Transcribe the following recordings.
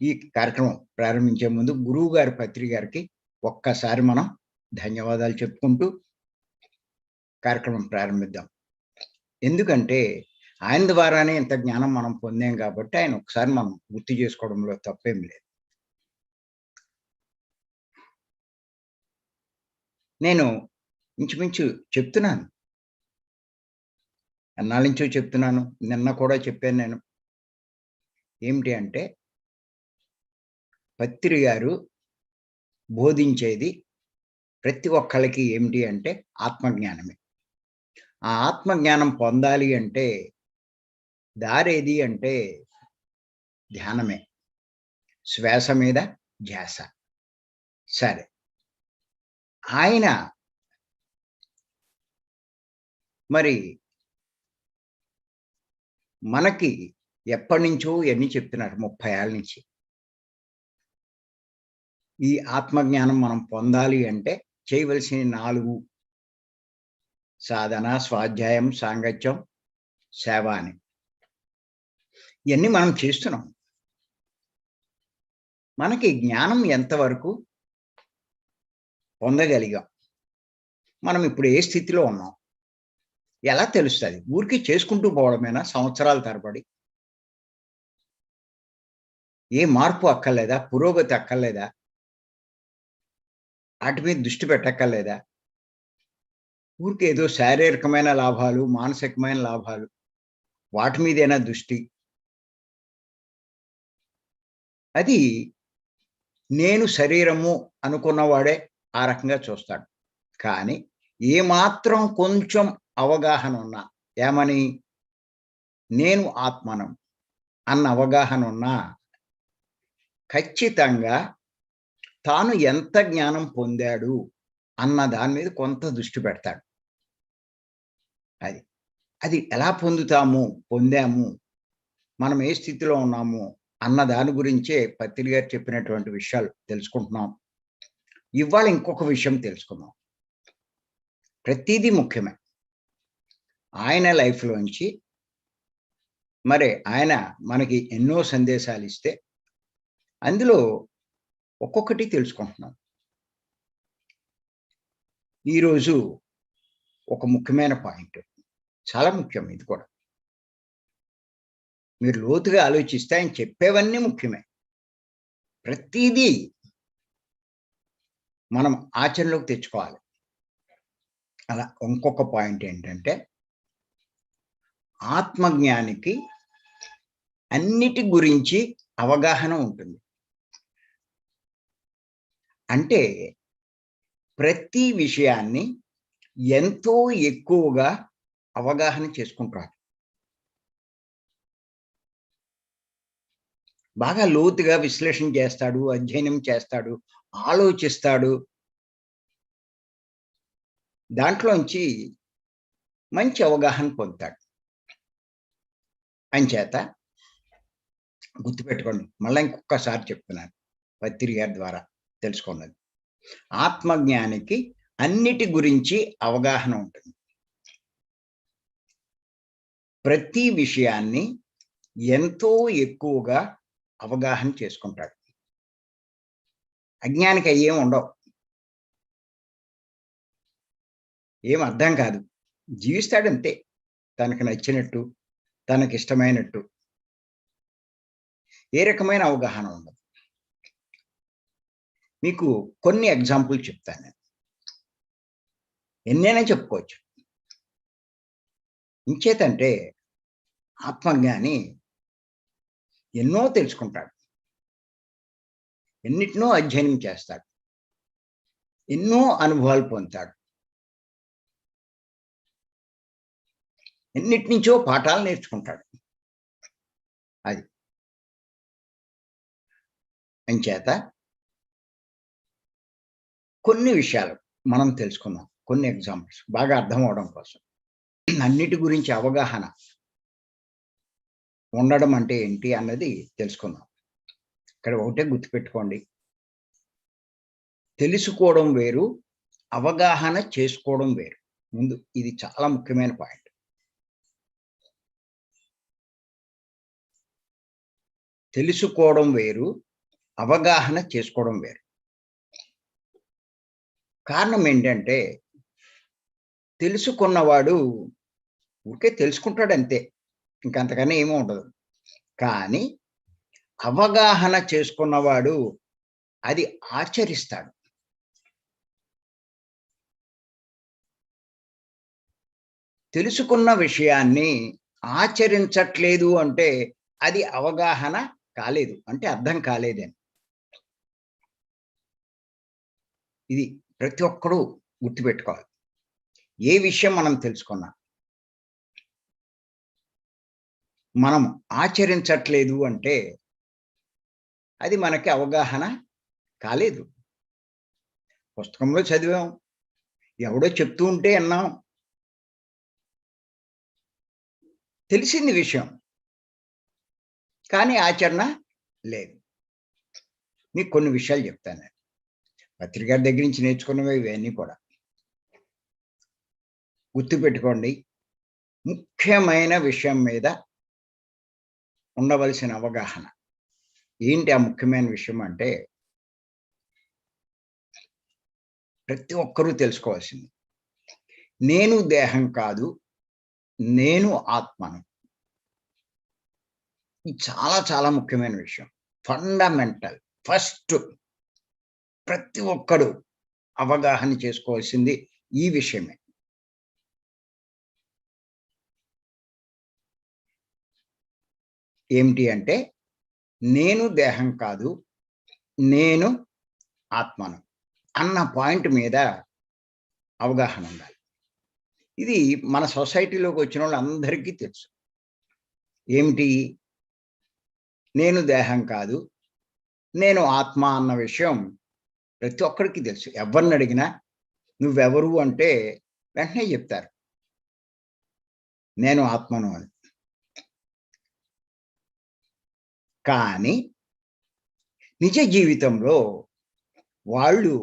ఈ కార్యక్రమం ప్రారంభించే ముందు గురువు గారి పత్రి గారికి ఒక్కసారి మనం ధన్యవాదాలు చెప్పుకుంటూ కార్యక్రమం ప్రారంభిద్దాం. ఎందుకంటే ఆయన ద్వారానే ఇంత జ్ఞానం మనం పొందాం కాబట్టి ఆయన ఒకసారి మనం గుర్తు చేసుకోవడంలో తప్పేం లేదు. నేను ఇంచుమించు చెప్తున్నాను, ఎన్నాళ్ళ నుంచో చెప్తున్నాను, నిన్న కూడా చెప్పాను నేను. ఏమిటి అంటే పత్రి గారు బోధించేది ప్రతి ఒక్కళ్ళకి ఏమిటి అంటే ఆత్మజ్ఞానమే. ఆ ఆత్మజ్ఞానం పొందాలి అంటే దారేది అంటే ధ్యానమే, శ్వాస మీద ధ్యాస. సరే, ఆయన మరి మనకి ఎప్పటి నుంచో ఎన్ని చెప్తున్నారు, 30 ఏళ్ళ నుంచి. ఈ ఆత్మజ్ఞానం మనం పొందాలి అంటే చేయవలసిన 4 సాధన, స్వాధ్యాయం, సాంగత్యం, సేవ అని. ఇవన్నీ మనం చేస్తున్నాం. మనకి జ్ఞానం ఎంతవరకు పొందగలిగాం, మనం ఇప్పుడు ఏ స్థితిలో ఉన్నాం, ఎలా తెలుస్తుంది? ఊరికి చేసుకుంటూ పోవడమేనా సంవత్సరాల తరబడి? ఏ మార్పు అక్కర్లేదా? పురోగతి అక్కర్లేదా? వాటి మీద దృష్టి పెట్టక్కర్లేదా? ఊరికి ఏదో శారీరకమైన లాభాలు, మానసికమైన లాభాలు, వాటి మీదైనా దృష్టి. అది నేను శరీరము అనుకున్నవాడే ఆ రకంగా చూస్తాడు. కానీ ఏమాత్రం కొంచెం అవగాహన ఉన్నా, ఏమని నేను ఆత్మను అన్న అవగాహన ఉన్నా ఖచ్చితంగా తాను ఎంత జ్ఞానం పొందాడు అన్న దాని మీద కొంత దృష్టి పెడతాడు. అది అది ఎలా పొందాము, మనం ఏ స్థితిలో ఉన్నాము అన్న దాని గురించే పత్రి గారు చెప్పినటువంటి విషయాలు తెలుసుకుంటున్నాం. ఇవాళ ఇంకొక విషయం తెలుసుకుందాం. ప్రతిదీ ముఖ్యమే. ఆయన లైఫ్లోంచి మరి ఆయన మనకి ఎన్నో సందేశాలు ఇస్తే అందులో ఒక్కొక్కటి తెలుసుకుంటున్నాం. ఈరోజు ఒక ముఖ్యమైన పాయింట్, చాలా ముఖ్యం ఇది కూడా. మీరు లోతుగా ఆలోచిస్తే ఆయన చెప్పేవన్నీ ముఖ్యమే. ప్రతిదీ మనం ఆచరణలోకి తెచ్చుకోవాలి. అలా ఇంకొక పాయింట్ ఏంటంటే ఆత్మజ్ఞానికి అన్నిటి గురించి అవగాహన ఉంటుంది. అంటే ప్రతి విషయాన్ని ఎంతో ఎక్కువగా అవగాహన చేసుకుంటాడు. బాగా లోతుగా విశ్లేషణ చేస్తాడు, అధ్యయనం చేస్తాడు, ఆలోచిస్తాడు. దాంట్లోంచి మంచి అవగాహన పొందుతాడు. అంచేత గుర్తుపెట్టుకోండి, మళ్ళీ ఇంకొకసారి చెప్తున్నాను, పత్రి గారి ద్వారా తెలుసుకున్నది. ఆత్మజ్ఞానికి అన్నిటి గురించి అవగాహన ఉంటుంది. ప్రతి విషయాన్ని ఎంతో ఎక్కువగా అవగాహన చేసుకుంటాడు. అజ్ఞానికి అయ్యేం ఉండవు, ఏం అర్థం కాదు, జీవిస్తాడంతే తనకు నచ్చినట్టు, తనకి ఇష్టమైనట్టు. ఏ రకమైన అవగాహన ఉండదు. మీకు కొన్ని ఎగ్జాంపుల్ చెప్తాను నేను, ఎన్నైనా చెప్పుకోవచ్చు. ఇంచేతంటే ఆత్మజ్ఞాని ఎన్నో తెలుసుకుంటాడు, ఎన్నిటినో అధ్యయనం చేస్తాడు, ఎన్నో అనుభవాలు పొందుతాడు, ఎన్నిటి నుంచో పాఠాలు నేర్చుకుంటాడు. అది అంచేత కొన్ని విషయాలు మనం తెలుసుకుందాం, కొన్ని ఎగ్జాంపుల్స్ బాగా అర్థం అవడం కోసం. అన్నిటి గురించి అవగాహన ఉండడం అంటే ఏంటి అన్నది తెలుసుకుందాం. ఇక్కడ ఒకటే గుర్తుపెట్టుకోండి, తెలుసుకోవడం వేరు, అవగాహన చేసుకోవడం వేరు. ముందు ఇది చాలా ముఖ్యమైన పాయింట్. తెలుసుకోవడం వేరు, అవగాహన చేసుకోవడం వేరు. కారణం ఏంటంటే, తెలుసుకున్నవాడు ఊరికే తెలుసుకుంటాడంతే. ఇంకంతకన్నా ఏమీ ఉండదు. కానీ అవగాహన చేసుకున్నవాడు అది ఆచరిస్తాడు. తెలుసుకున్న విషయాన్ని ఆచరించట్లేదు అంటే అది అవగాహన కాలేదు. అంటే అర్థం కాలేదని. ఇది ప్రతి ఒక్కడు గుర్తుపెట్టుకోవాలి. ఏ విషయం మనం తెలుసుకున్నా, మనం ఆచరించట్లేదు అంటే అది మనకి అవగాహన కాలేదు. పుస్తకంలో చదివాం. ఎవడో చెప్తూ ఉంటే విన్నాం. తెలిసింది విషయం. కానీ ఆచరణ లేదు. మీకు కొన్ని విషయాలు చెప్తాను నేను. పత్రి గారి దగ్గర నుంచి నేర్చుకున్నవే ఇవన్నీ కూడా. గుర్తుపెట్టుకోండి. ముఖ్యమైన విషయం మీద ఉండవలసిన అవగాహన. ఏంటి ఆ ముఖ్యమైన విషయం అంటే, ప్రతి ఒక్కరూ తెలుసుకోవాల్సింది. నేను దేహం కాదు, నేను ఆత్మను. ఇది చాలా చాలా ముఖ్యమైన విషయం. ఫండమెంటల్. ఫస్ట్ ప్రతి ఒక్కడు అవగాహన చేసుకోవాల్సింది ఈ విషయమే. ఏమిటి అంటే, నేను దేహం కాదు, నేను ఆత్మను అన్న పాయింట్ మీద అవగాహన ఉండాలి. ఇది మన సొసైటీలోకి వచ్చినోళ్ళందరికీ తెలుసు. ఏమిటి? నేను దేహం కాదు, నేను ఆత్మ అన్న విషయం ప్రతి ఒక్కడికి తెలుసు. ఎవరిని అడిగినా నువ్వెవరు అంటే వెంటనే చెప్తారు. నేను ఆత్మను అని. కానీ నిజ జీవితంలో వాళ్ళు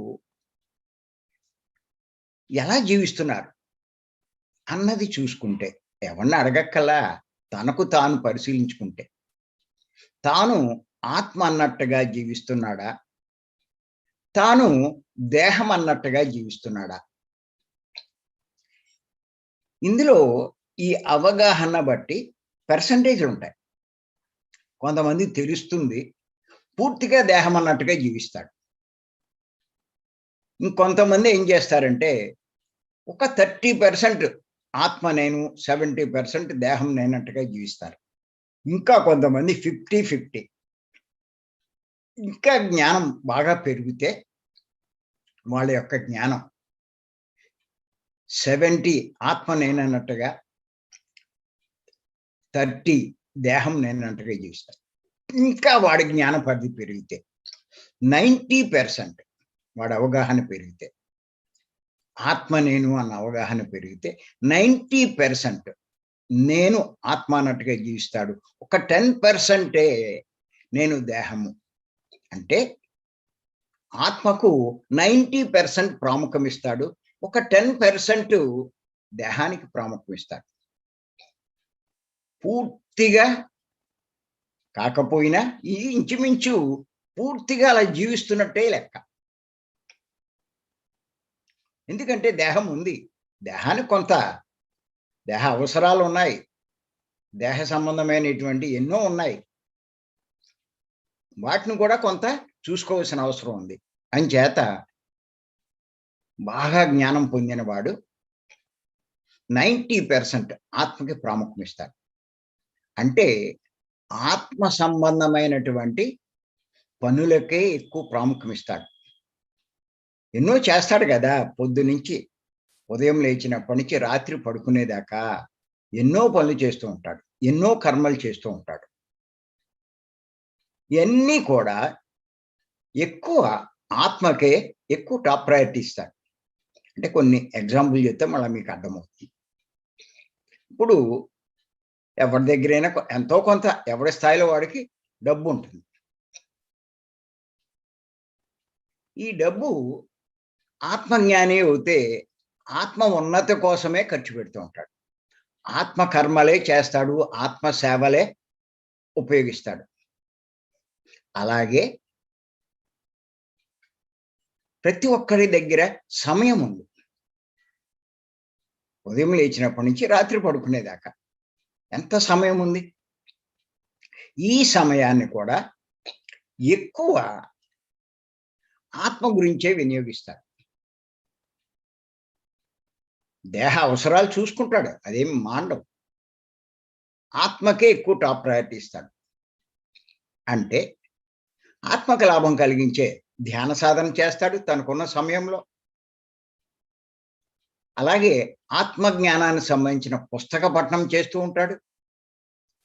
ఎలా జీవిస్తున్నారు అన్నది చూసుకుంటే, ఎవరిని అడగక్కలా తనకు తాను పరిశీలించుకుంటే, తాను ఆత్మ అన్నట్టుగా జీవిస్తున్నాడా? తాను దేహం అన్నట్టుగా జీవిస్తున్నాడా? ఇందులో ఈ అవగాహన బట్టి పర్సెంటేజ్‌లుంటాయి. కొంతమందికి తెలుస్తుంది. పూర్తిగా దేహం అన్నట్టుగా జీవిస్తాడు. ఇంకొంతమంది ఏం చేస్తారంటే, ఒక 30% ఆత్మ నేను, 70% దేహం నేనట్టుగా జీవిస్తారు. ఇంకా కొంతమంది 50, 50. ఇంకా జ్ఞానం బాగా పెరిగితే వాళ్ళ యొక్క జ్ఞానం 70 ఆత్మ నేనన్నట్టుగా, 30 దేహం నేనన్నట్టుగా జీవిస్తారు. ఇంకా వాడి జ్ఞాన పరిధి పెరిగితే 90% వాడి అవగాహన పెరిగితే, ఆత్మ నేను అన్న అవగాహన పెరిగితే 90% నేను ఆత్మ అన్నట్టుగా జీవిస్తాడు. ఒక 10% నేను దేహము. అంటే ఆత్మకు 90% ప్రాముఖ్యం ఇస్తాడు. ఒక 10% దేహానికి ప్రాముఖ్యం ఇస్తాడు. పూర్తిగా కాకపోయినా ఈ ఇంచుమించు పూర్తిగా అలా జీవిస్తున్నట్టే లెక్క. ఎందుకంటే దేహం ఉంది. దేహానికి కొంత దేహ అవసరాలు ఉన్నాయి. దేహ సంబంధమైనటువంటి ఎన్నో ఉన్నాయి. వాటిని కూడా కొంత చూసుకోవాల్సిన అవసరం ఉంది. అంచేత బాగా జ్ఞానం పొందినవాడు 90% ఆత్మకి ప్రాముఖ్యం ఇస్తాడు. అంటే ఆత్మ సంబంధమైనటువంటి పనులకే ఎక్కువ ప్రాముఖ్యం ఇస్తాడు. ఎన్నో చేస్తాడు కదా! పొద్దునుంచి ఉదయం లేచినప్పటి నుంచి రాత్రి పడుకునేదాకా ఎన్నో పనులు చేస్తూ ఉంటాడు. ఎన్నో కర్మలు చేస్తూ ఉంటాడు. ఇయన్నీ కూడా ఎక్కువ ఆత్మకే ఎక్కువ టాప్ ప్రయారిటీ ఇస్తాడు. అంటే కొన్ని ఎగ్జాంపుల్ చెప్తే మళ్ళా మీకు అర్థమవుతుంది. ఇప్పుడు ఎవరి దగ్గరైనా ఎంతో కొంత ఎవరి స్థాయిలో వాడికి డబ్బుంటుంది. ఈ డబ్బు ఆత్మజ్ఞాని అవుతే ఆత్మ ఉన్నతి కోసమే ఖర్చు పెడుతూ ఉంటాడు. ఆత్మ కర్మలే చేస్తాడు. ఆత్మ సేవలే ఉపయోగిస్తాడు. అలాగే ప్రతి ఒక్కరి దగ్గర సమయం ఉంది. ఉదయం లేచినప్పటి నుంచి రాత్రి పడుకునేదాకా ఎంత సమయం ఉంది? ఈ సమయాన్ని కూడా ఎక్కువ ఆత్మ గురించే వినియోగిస్తారు. దేహ అవసరాలు చూసుకుంటాడు. అదేమి మానడం. ఆత్మకే ఎక్కువ టాప్ ప్రయారిటీ ఇస్తాడు. అంటే ఆత్మకు లాభం కలిగించే ధ్యాన సాధన చేస్తాడు తనకున్న సమయంలో. అలాగే ఆత్మజ్ఞానానికి సంబంధించిన పుస్తక పఠనం చేస్తూ ఉంటాడు.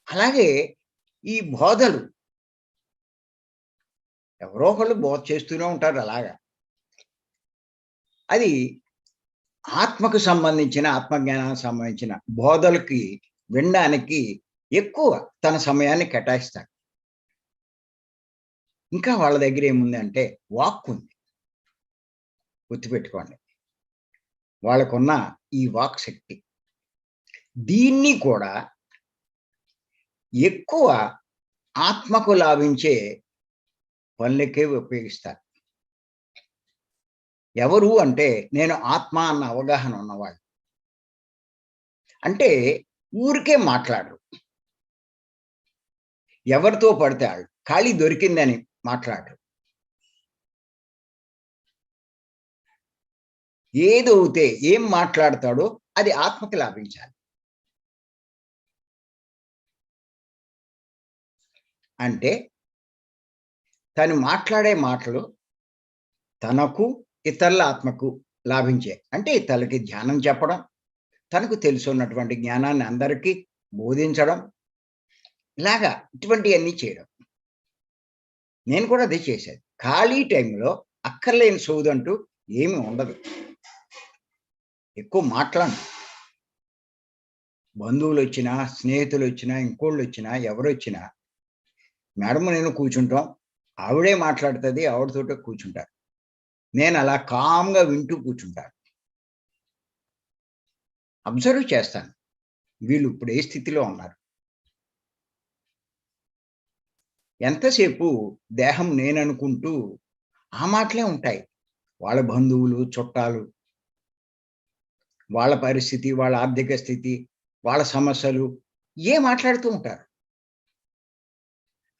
అలాగే ఈ బోధలు ఎవరో ఒకళ్ళు బోధ చేస్తూనే ఉంటారు అలాగా. అది ఆత్మకు సంబంధించిన ఆత్మజ్ఞానానికి సంబంధించిన బోధలకి వినడానికి ఎక్కువ తన సమయాన్ని కేటాయిస్తాడు. ఇంకా వాళ్ళ దగ్గర ఏముంది అంటే వాక్ ఉంది. గుర్తుపెట్టుకోండి. వాళ్ళకున్న ఈ వాక్ శక్తి. దీన్ని కూడా ఎక్కువ ఆత్మకు లాభించే పనులకే ఉపయోగిస్తారు. ఎవరు అంటే నేను ఆత్మ అన్న అవగాహన ఉన్నవాళ్ళు. అంటే ఊరికే మాట్లాడరు. ఎవరితో పడితే ఆళ్ళు ఖాళీ దొరికిందని మాట్లాడరు. ఏదవుతే ఏం మాట్లాడతాడో అది ఆత్మకి లాభించాలి. అంటే తను మాట్లాడే మాటలు తనకు, ఇతరుల ఆత్మకు లాభించే. అంటే తనకి ధ్యానం చెప్పడం, తనకు తెలుసున్నటువంటి జ్ఞానాన్ని అందరికీ బోధించడం, ఇలాగా ఇటువంటియన్నీ చేయడం. నేను కూడా అదే చేశాను. ఖాళీ టైంలో అక్కర్లేని సోదంటూ ఏమి ఉండదు. ఎక్కువ మాట్లాడను. బంధువులొచ్చినా, స్నేహితులొచ్చినా, ఇంకోళ్ళొచ్చినా, ఎవరొచ్చినా మేడమ్ నేను కూర్చుంటాం. ఆవిడే మాట్లాడుతది. ఆవిడతోటే కూర్చుంటా. నేనలా కామ్‌గా వింటూ కూర్చుంటాను. అబ్జర్వ్ చేస్తాను. వీళ్ళు ఇప్పుడు ఏ స్థితిలో ఉన్నారు? ఎంతసేపు దేహం నేననుకుంటూ ఆ మాటలే ఉంటాయి. వాళ్ళ బంధువులు, చుట్టాలు, వాళ్ళ పరిస్థితి, వాళ్ళ ఆర్థిక స్థితి, వాళ్ళ సమస్యలు మాట్లాడుతూ ఉంటారు.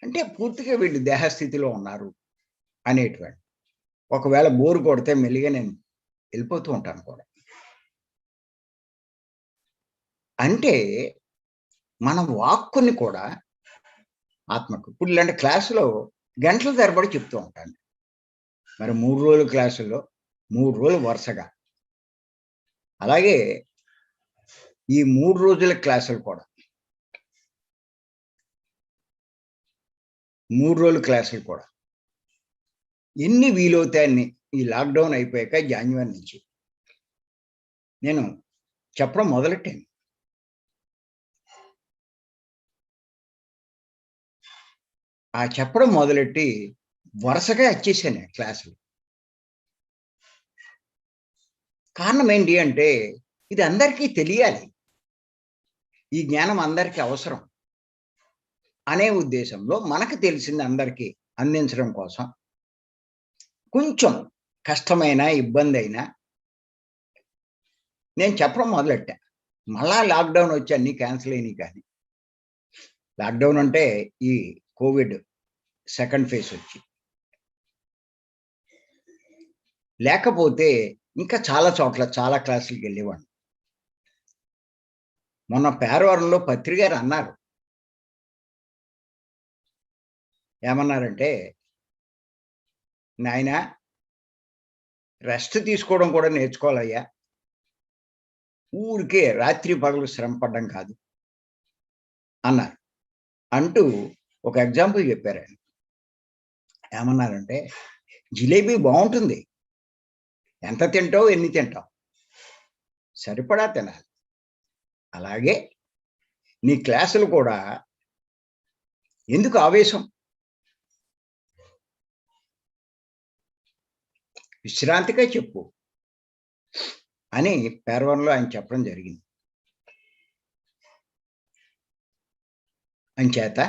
అంటే పూర్తిగా వీళ్ళు దేహస్థితిలో ఉన్నారు అనేటువంటి. ఒకవేళ బోర్ కొడితే మెల్లిగా నేను వెళ్ళిపోతూ ఉంటాను కూడా. అంటే మన వాక్కుని కూడా ఆత్మకు ఇప్పుడు ఇలాంటి క్లాసులో గంటల తరబడి చెప్తూ ఉంటాను. మరి 3 రోజుల క్లాసుల్లో 3 రోజులు వరుసగా. అలాగే ఈ 3 రోజుల క్లాసులు కూడా 3 రోజుల క్లాసులు కూడా ఎన్ని వీలవుతాయి అన్ని ఈ లాక్‌డౌన్ అయిపోయాక జాన్యువరి నుంచి నేను చెప్పడం మొదలెట్టాను. ఆ చెప్పడం మొదలెట్టి వరుసగా ఇచ్చేసాను క్లాసులు. కారణం ఏంటి అంటే ఇది అందరికీ తెలియాలి. ఈ జ్ఞానం అందరికీ అవసరం అనే ఉద్దేశంలో మనకు తెలిసింది అందరికీ అందించడం కోసం కొంచెం కష్టమైన, ఇబ్బందైనా నేను చెప్పడం మొదలెట్టా. మళ్ళా లాక్‌డౌన్ వచ్చి అన్నీ క్యాన్సెల్ అయినాయి కానీ. లాక్‌డౌన్ అంటే ఈ కోవిడ్ సెకండ్ ఫేజ్ వచ్చి. లేకపోతే ఇంకా చాలా చోట్ల చాలా క్లాసులకెళ్ళేవాడిని. మొన్న పేరవరంలో పత్రి గారు అన్నారు. ఏమన్నారంటే, "నాయనా రెస్ట్ తీసుకోవడం కూడా నేర్చుకోవాలయ్యా. ఊరికే రాత్రి పగలు శ్రమ పడ్డం కాదు" అన్నారు. అంటూ ఒక ఎగ్జాంపుల్ చెప్పారాయన. ఏమన్నారంటే, "జిలేబీ బావుంటుంది. ఎంత తింటావు, ఎన్ని తింటావు? సరిపడా తినాలి. అలాగే నీ క్లాసులు కూడా ఎందుకు ఆవేశం? విశ్రాంతిగా చెప్పు" అని పేరవరంలో ఆయన చెప్పడం జరిగింది. అంచేత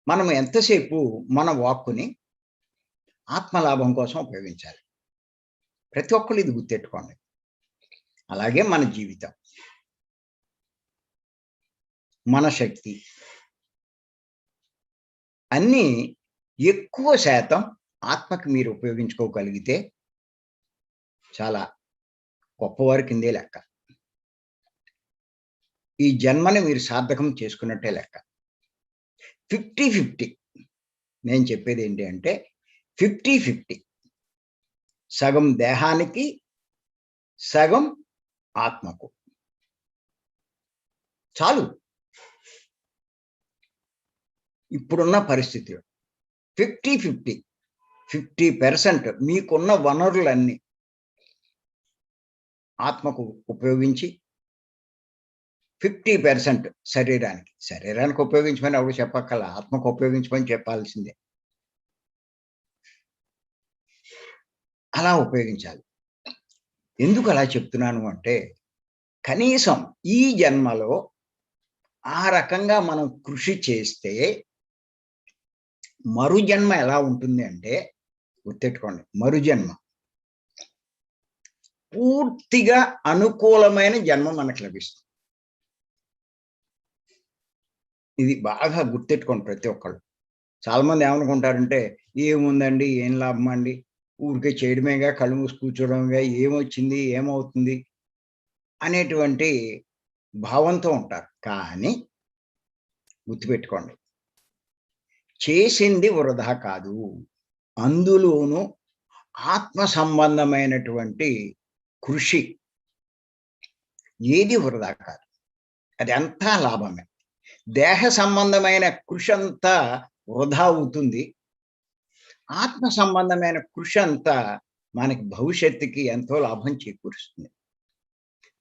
మనం ఎంతసేపు మన వాక్కుని ఆత్మలాభం కోసం ఉపయోగించాలి. ప్రతి ఒక్కళ్ళు ఇది గుర్తెట్టుకోండి. అలాగే మన జీవితం, మన శక్తి అన్నీ ఎక్కువ శాతం ఆత్మకి మీరు ఉపయోగించుకోగలిగితే చాలా గొప్పవారి కిందే లెక్క. ఈ జన్మని మీరు సార్థకం చేసుకున్నట్టే లెక్క. 50-50 నేను చెప్పేది ఏంటి అంటే 50-50 సగం దేహానికి, సగం ఆత్మకు. చాలు. ఇప్పుడున్న పరిస్థితిలో 50-50 50% మీకున్న వనరులన్నీ ఆత్మకు ఉపయోగించి 50% శరీరానికి ఉపయోగించమని ఎవరు చెప్పక్కర్లా. ఆత్మకు ఉపయోగించమని చెప్పాల్సిందే. అలా ఉపయోగించాలి. ఎందుకు అలా చెప్తున్నాను అంటే, కనీసం ఈ జన్మలో ఆ రకంగా మనం కృషి చేస్తే మరుజన్మ ఎలా ఉంటుంది అంటే, గుర్తెట్టుకోండి, మరుజన్మ పూర్తిగా అనుకూలమైన జన్మ మనకు లభిస్తుంది. ఇది బాగా గుర్తెట్టుకోండి ప్రతి ఒక్కళ్ళు. చాలామంది ఏమనుకుంటారంటే, ఏముందండి, ఏం లాభం అండి, ఊరికే చేయడమేగా, కళ్ళు మూసి కూర్చోవడమేగా, ఏమొచ్చింది, ఏమవుతుంది అనేటువంటి భావంతో ఉంటారు. కానీ గుర్తుపెట్టుకోండి, చేసింది వృధా కాదు. అందులోనూ ఆత్మ సంబంధమైనటువంటి కృషి ఏది వృధా కాదు. అది అంతా లాభమే. దేహ సంబంధమైన కృషి అంతా వృధా అవుతుంది. ఆత్మ సంబంధమైన కృషి అంతా మనకి భవిష్యత్తుకి ఎంతో లాభం చేకూరుస్తుంది.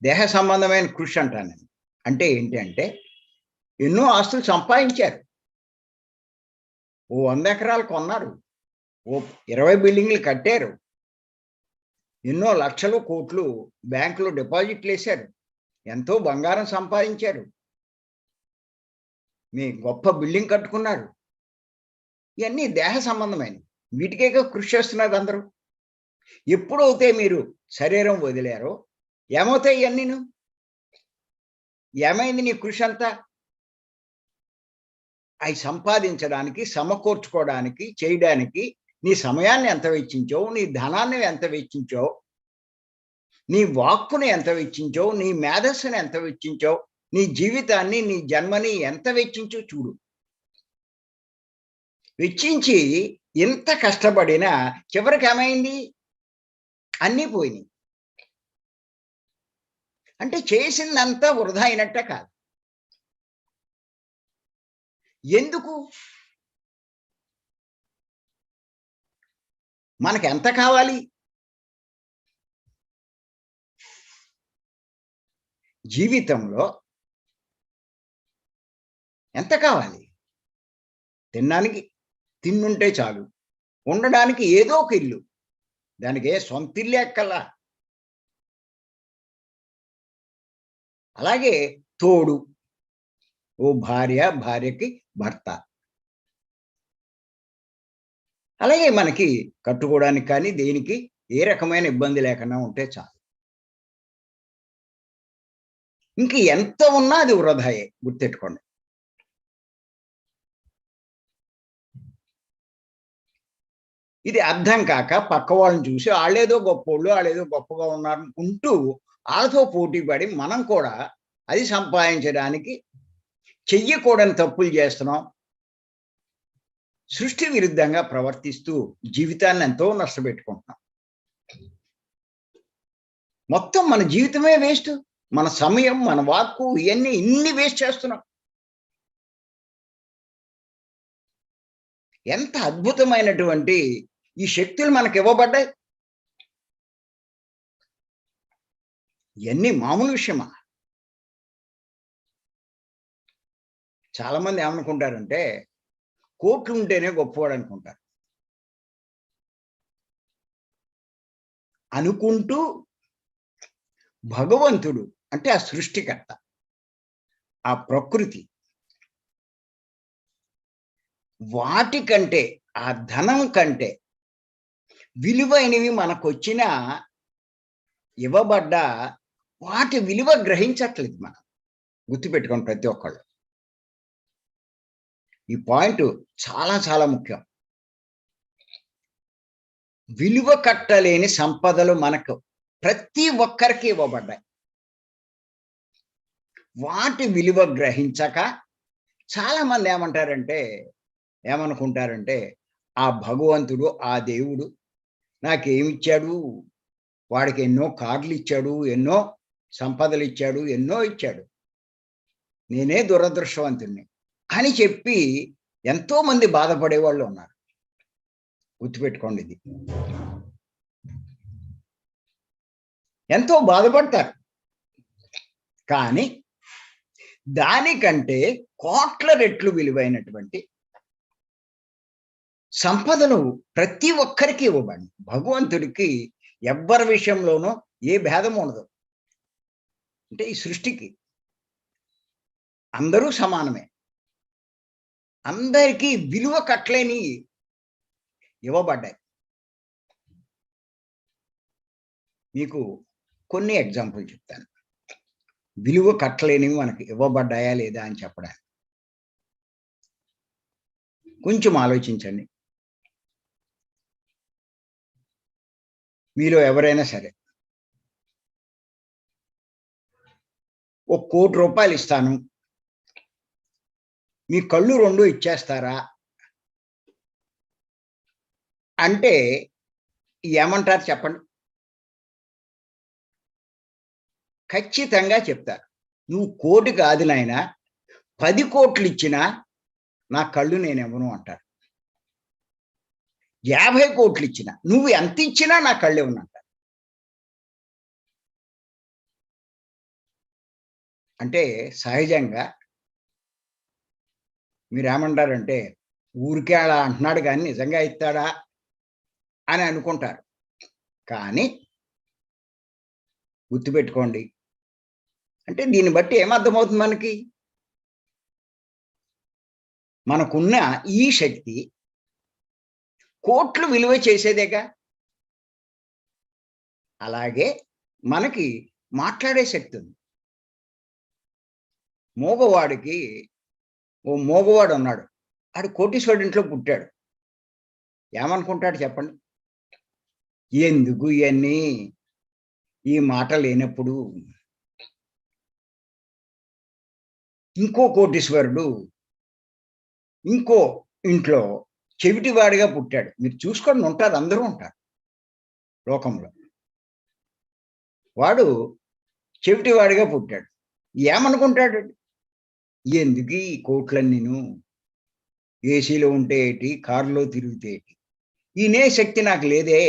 దేహ సంబంధమైన కృషి అంటాను నేను. అంటే ఏంటి అంటే, ఎన్నో ఆస్తులు సంపాదించారు. ఓ 100 ఎకరాలు కొన్నారు. ఓ 20 బిల్డింగ్లు కట్టారు. ఎన్నో లక్షలు, కోట్లు బ్యాంకులో డిపాజిట్లేశారు. ఎంతో బంగారం సంపాదించారు. మీ గొప్ప బిల్డింగ్ కట్టుకున్నారు. ఇవన్నీ దేహ సంబంధమైనవి. వీటికేగా కృషి చేస్తున్నారు అందరూ. ఎప్పుడైతే మీరు శరీరం వదిలారో ఏమవుతాయి ఇవన్నీను? ఏమైంది నీ కృషి అంతా? అవి సంపాదించడానికి, సమకూర్చుకోవడానికి, చేయడానికి నీ సమయాన్ని ఎంత వెచ్చించావు, నీ ధనాన్ని ఎంత వెచ్చించావు, నీ వాక్కుని ఎంత వెచ్చించావు, నీ మేధస్సుని ఎంత వెచ్చించావు, నీ జీవితాన్ని, నీ జన్మని ఎంత వెచ్చించో చూడు. వెచ్చించి ఎంత కష్టపడినా చివరికి ఏమైంది? అన్నీ పోయినాయి. అంటే చేసిందంతా వృధా అయినట్టే కాదు. ఎందుకు? మనకి ఎంత కావాలి? జీవితంలో ఎంత కావాలి? తినడానికి తిండుంటే చాలు. ఉండడానికి ఏదో ఒక ఇల్లు. దానికి ఏ సొంత ఇల్లు ఎక్కలా. అలాగే తోడు. ఓ భార్య, భార్యకి భర్త. అలాగే మనకి కట్టుకోవడానికి కానీ దేనికి ఏ రకమైన ఇబ్బంది లేకుండా ఉంటే చాలు. ఇంక ఎంత ఉన్నా అది వృధాయే, గుర్తెట్టుకోండి. ఇది అర్థం కాక పక్క వాళ్ళని చూసి ఆళ్ళేదో గొప్పోళ్ళు, ఆళ్ళేదో గొప్పగా ఉన్నారనుకుంటూ ఆళ్ళతో పోటీ పడి మనం కూడా అది సంపాదించడానికి చెయ్యకూడని తప్పులు చేస్తున్నాం. సృష్టి విరుద్ధంగా ప్రవర్తిస్తూ జీవితాన్ని ఎంతో నష్టపెట్టుకుంటున్నాం. మొత్తం మన జీవితమే వేస్ట్. మన సమయం, మన వాక్కు ఇవన్నీ ఇన్ని వేస్ట్ చేస్తున్నాం. ఎంత అద్భుతమైనటువంటి ఈ శక్తులు మనకి ఇవ్వబడ్డాయి. ఇవన్నీ మామూలు విషయమా? చాలామంది ఏమనుకుంటారంటే, కోట్లు ఉంటేనే గొప్పవాడు అనుకుంటారు. అనుకుంటూ భగవంతుడు అంటే ఆ సృష్టికర్త, ఆ ప్రకృతి వాటికంటే, ఆ ధనం కంటే విలువైనవి మనకొచ్చిన ఇవ్వబడ్డ వాటి విలువ గ్రహించట్లేదు మనం. గుర్తుపెట్టుకోండి ప్రతి ఒక్కళ్ళు. ఈ పాయింట్ చాలా చాలా ముఖ్యం. విలువ కట్టలేని సంపదలు మనకు ప్రతి ఒక్కరికి ఇవ్వబడ్డాయి. వాటి విలువ గ్రహించక చాలామంది ఏమనుకుంటారంటే, ఆ భగవంతుడు, ఆ దేవుడు నాకేమిచ్చాడు? వాడికి ఎన్నో కార్‌లిచ్చాడు, ఎన్నో సంపదలిచ్చాడు, ఎన్నో ఇచ్చాడు. నేనే దురదృష్టవంతుడిని అని చెప్పి ఎంతోమంది బాధపడేవాళ్ళు ఉన్నారు. గుర్తుపెట్టుకోండి ఇది. ఎంతో బాధపడతారు. కానీ దానికంటే కోట్ల రెట్లు విలువైనటువంటి సంపదలు ప్రతి ఒక్కరికి ఇవ్వబడి భగవంతుడికి ఎవ్వరి విషయంలోనూ ఏ భేదం ఉండదు. అంటే ఈ సృష్టికి అందరూ సమానమే. అందరికీ విలువ కట్టలేని ఇవ్వబడ్డాయి. మీకు కొన్ని ఎగ్జాంపుల్ చెప్తాను. విలువ కట్టలేనివి మనకి ఇవ్వబడ్డాయా లేదా అని చెప్పడానికి. కొంచెం ఆలోచించండి. మీలో ఎవరైనా సరే ₹1,00,00,000 ఇస్తాను. మీ కళ్ళు 2 ఇచ్చేస్తారా? అంటే ఏమంటారు చెప్పండి? ఖచ్చితంగా చెప్తారు. "నువ్వు 1,00,00,000 కాదు నాయనా, 10,00,00,000 ఇచ్చినా నా కళ్ళు నేనివ్వను" అంటారు. 50,00,00,000 ఇచ్చినా, నువ్వు ఎంత ఇచ్చినా నా కళ్ళివ్వనంటారు. అంటే సహజంగా మీరేమంటారంటే, ఊరికే అలా అంటున్నాడు గానీ నిజంగా ఇత్తాడా? అని అనుకుంటారు. కానీ గుర్తుపెట్టుకోండి. అంటే దీన్ని బట్టి ఏమర్థమవుతుంది మనకి? మనకున్న ఈ శక్తి కోట్లు విలువ చేసేదేగా. అలాగే మనకి మాట్లాడే శక్తి ఉంది. మూగవాడికి ఓ మూగవాడున్నాడు. ఆడు కోటీశ్వరుడి ఇంట్లో పుట్టాడు. ఏమనుకుంటాడు చెప్పండి? ఎందుకు ఇయన్నీ? ఈ మాట లేనప్పుడు. ఇంకో కోటీశ్వరుడు ఇంకో ఇంట్లో చెవిటివాడిగా పుట్టాడు. మీరు చూసుకోండి ఉంటారు. అందరూ ఉంటారు లోకంలో. వాడు చెవిటివాడిగా పుట్టాడు. ఏమనుకుంటాడు? ఎందుకు ఈ కోట్లన్నీను? ఏసీలో ఉంటే ఏటి? కారులో తిరిగితే ఏటి? ఇనే శక్తి నాకు లేదే.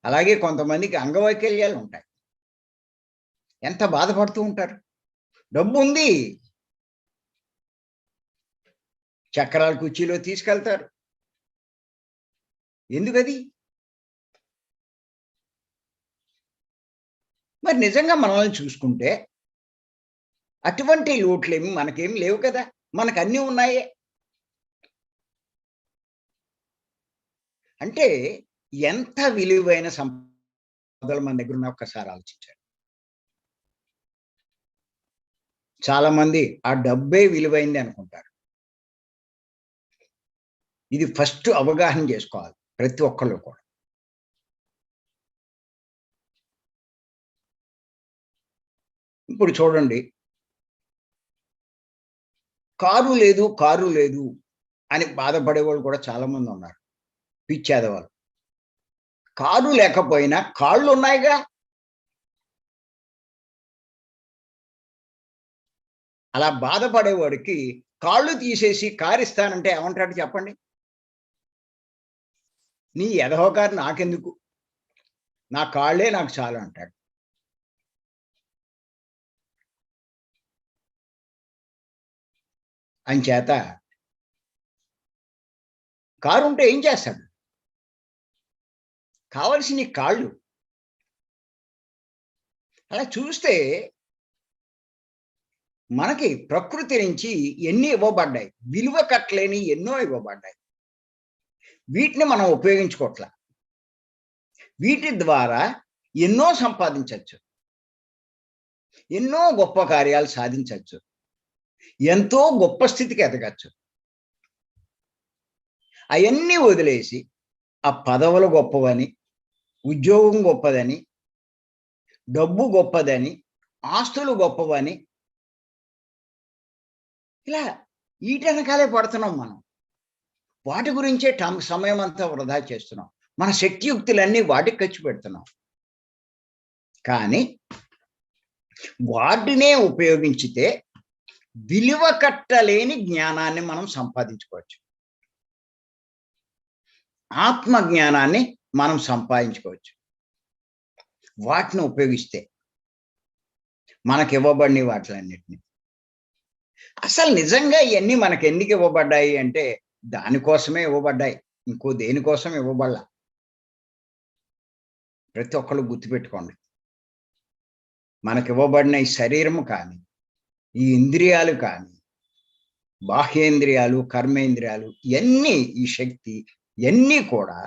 అలాగే కొంతమందికి అంగవైకల్యాలు ఉంటాయి. ఎంత బాధపడుతూ ఉంటారు. డబ్బుంది. చక్రాల కుర్చీలో తీసుకెళ్తారు. ఎందుకది? మరి నిజంగా మనల్ని చూసుకుంటే అటువంటి లోట్లేమి మనకేమి లేవు కదా! మనకన్నీ ఉన్నాయే. అంటే ఎంత విలువైన సంపదలు మన దగ్గరున్నాయో ఒక్కసారి ఆలోచించండి. చాలామంది ఆ డబ్బే విలువైంది అనుకుంటారు. ఇది ఫస్ట్ అవగాహన చేసుకోవాలి ప్రతి ఒక్కళ్ళు కూడా. ఇప్పుడు చూడండి. కారు లేదు అని బాధపడేవాళ్ళు కూడా చాలామంది ఉన్నారు. పిచ్చేదవాళ్ళు. కారు లేకపోయినా కాళ్ళున్నాయిగా. అలా బాధపడేవాడికి కాళ్ళు తీసేసి కారిస్తానంటే ఏమంటాడు చెప్పండి? నీ ఎదవ కారు నాకెందుకు? నా కాళ్ళే నాకు చాలు అంటాడు. అంచేత కారుంటే ఏం చేస్తాడు? కావాల్సినయి కాళ్ళు. అలా చూస్తే మనకి ప్రకృతి నుంచి ఎన్ని ఇవ్వబడ్డాయి, విలువ కట్టలేని ఎన్నో ఇవ్వబడ్డాయి. వీటిని మనం ఉపయోగించుకోవట్లా. వీటి ద్వారా ఎన్నో సంపాదించవచ్చు, ఎన్నో గొప్ప కార్యాలు సాధించవచ్చు, ఎంతో గొప్ప స్థితికి ఎదగచ్చు. అవన్నీ వదిలేసి ఆ పదవులు గొప్పవని, ఉద్యోగం గొప్పదని, డబ్బు గొప్పదని, ఆస్తులు గొప్పవని, ఇలా వీటెనకాలే పడుతున్నాం మనం. వాటి గురించే సమయం అంతా వృధా చేస్తున్నాం. మన శక్తియుక్తులన్నీ వాటికి ఖర్చు పెడుతున్నాం. కానీ వాటినే ఉపయోగించితే విలువ కట్టలేని జ్ఞానాన్ని మనం సంపాదించుకోవచ్చు. ఆత్మ జ్ఞానాన్ని మనం సంపాదించుకోవచ్చు. వాటిని ఉపయోగిస్తే మనకి ఇవ్వబడిన వాటిలన్నిటిని. అసలు నిజంగా ఇవన్నీ మనకి ఎందుకు ఇవ్వబడ్డాయి అంటే దానికోసమే ఇవ్వబడ్డాయి, ఇంకో దేనికోసం ఇవ్వబడలా. ప్రతి ఒక్కళ్ళు గుర్తుపెట్టుకోండి. మనకి ఇవ్వబడిన ఈ శరీరము కానీ, ఈ ఇంద్రియాలు కానీ, బాహ్యేంద్రియాలు, కర్మేంద్రియాలు, ఇవన్నీ, ఈ శక్తి ఇవన్నీ కూడా,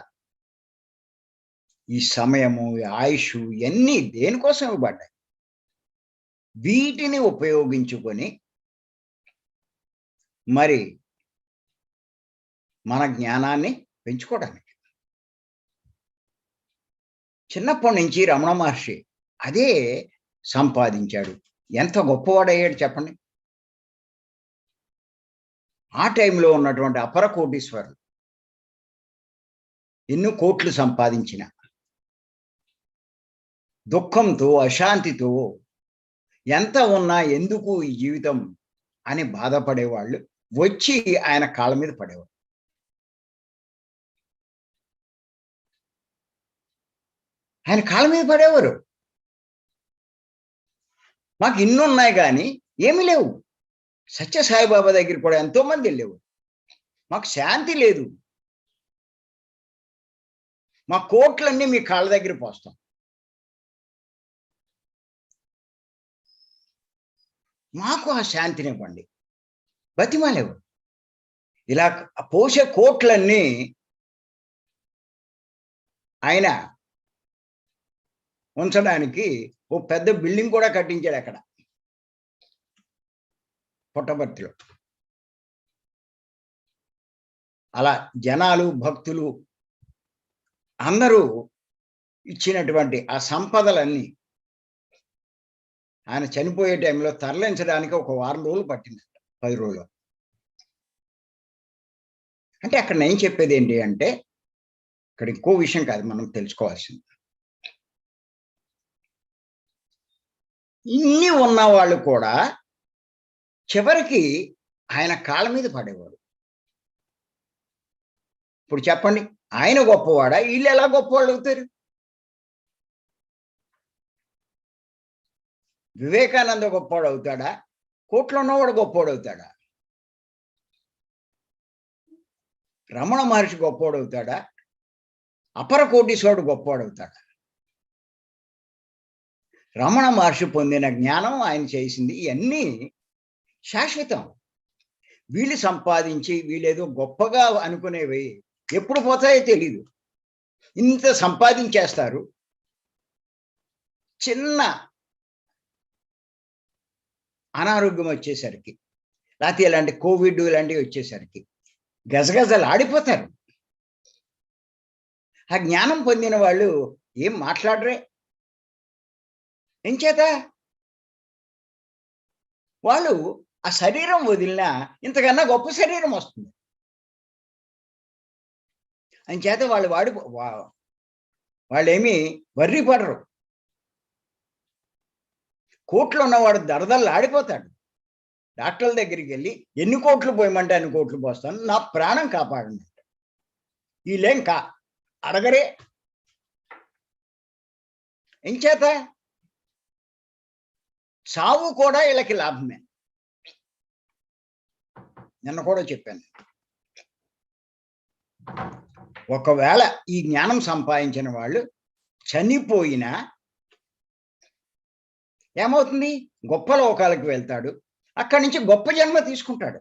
ఈ సమయము, ఈ ఆయుష్, ఇవన్నీ దేనికోసం ఇవ్వబడ్డాయి? వీటిని ఉపయోగించుకొని మరి మన జ్ఞానాన్ని పెంచుకోవడానికి. చిన్నప్పటి నుంచి రమణ మహర్షి అదే సంపాదించాడు. ఎంత గొప్పవాడయ్యాడు చెప్పండి. ఆ టైంలో ఉన్నటువంటి అపర కోటీశ్వరులు ఎన్నో కోట్లు సంపాదించిన దుఃఖంతో, అశాంతితో, ఎంత ఉన్నా ఎందుకు ఈ జీవితం అని బాధపడేవాళ్ళు వచ్చి ఆయన కాళ్ళ మీద పడేవారు. ఆయన కాళ్ళ మీద పడేవారు. మాకు ఇన్నున్నాయి కానీ ఏమీ లేవు. సత్య సాయిబాబా దగ్గర కూడా ఎంతో మంది వెళ్ళేవారు. మాకు శాంతి లేదు, మా కోట్లన్నీ మీ కాళ్ళ దగ్గర పోస్తాం, మాకు ఆ శాంతినివ్వండి, బతిమాలేవు. ఇలా పోసే కోట్లన్నీ ఆయన ఉంచడానికి ఓ పెద్ద బిల్డింగ్ కూడా కట్టించాడు అక్కడ పుట్టపర్తిలో. అలా జనాలు, భక్తులు అందరూ ఇచ్చినటువంటి ఆ సంపదలన్నీ ఆయన చనిపోయే టైంలో తరలించడానికి ఒక 1 వారం రోజులు పట్టిందంట, 10 రోజులు. అంటే అక్కడ నేను చెప్పేది ఏంటి అంటే, ఇక్కడ ఇంకో విషయం కాదు మనం తెలుసుకోవాల్సింది. ఇన్ని ఉన్న వాళ్ళు కూడా చివరికి ఆయన కాళ్ళ మీద పడేవాడు. ఇప్పుడు చెప్పండి, ఆయన గొప్పవాడా? వీళ్ళు ఎలా గొప్పవాళ్ళు అవుతారు? వివేకానంద గొప్పవాడు అవుతాడా? కోట్లో ఉన్నవాడు గొప్పవాడు అవుతాడా? రమణ మహర్షి గొప్పవాడు అవుతాడా? అపర కోటీశ్వరుడు గొప్పవాడు అవుతాడా? రమణ మహర్షి పొందిన జ్ఞానం, ఆయన చేసింది, ఇవన్నీ శాశ్వతం. వీళ్ళు సంపాదించి వీళ్ళేదో గొప్పగా అనుకునేవి ఎప్పుడు పోతాయో తెలీదు. ఇంత సంపాదించేస్తారు, చిన్న అనారోగ్యం వచ్చేసరికి, లేకపోతే ఇలాంటి కోవిడ్ ఇలాంటివి వచ్చేసరికి గజగజలు ఆడిపోతారు. ఆ జ్ఞానం పొందిన వాళ్ళు ఏం మాట్లాడరే. ఎంచేత వాళ్ళు ఆ శరీరం వదిలినా ఇంతకన్నా గొప్ప శరీరం వస్తుంది. అంచేత వాళ్ళేమీ వర్రీ పడరు. కోట్లు ఉన్నవాడు దరదలు ఆడిపోతాడు. డాక్టర్ల దగ్గరికి వెళ్ళి ఎన్ని కోట్లు పోయమంటే అన్ని కోట్లు పోస్తాను, నా ప్రాణం కాపాడండి. వీళ్ళేం అడగరే. ఎంచేత సావు కూడా వీళ్ళకి లాభమే. నిన్న కూడా చెప్పాను, ఒకవేళ ఈ జ్ఞానం సంపాదించిన వాళ్ళు చనిపోయినా ఏమవుతుంది? గొప్ప లోకాలకు వెళ్తాడు, అక్కడి నుంచి గొప్ప జన్మ తీసుకుంటాడు.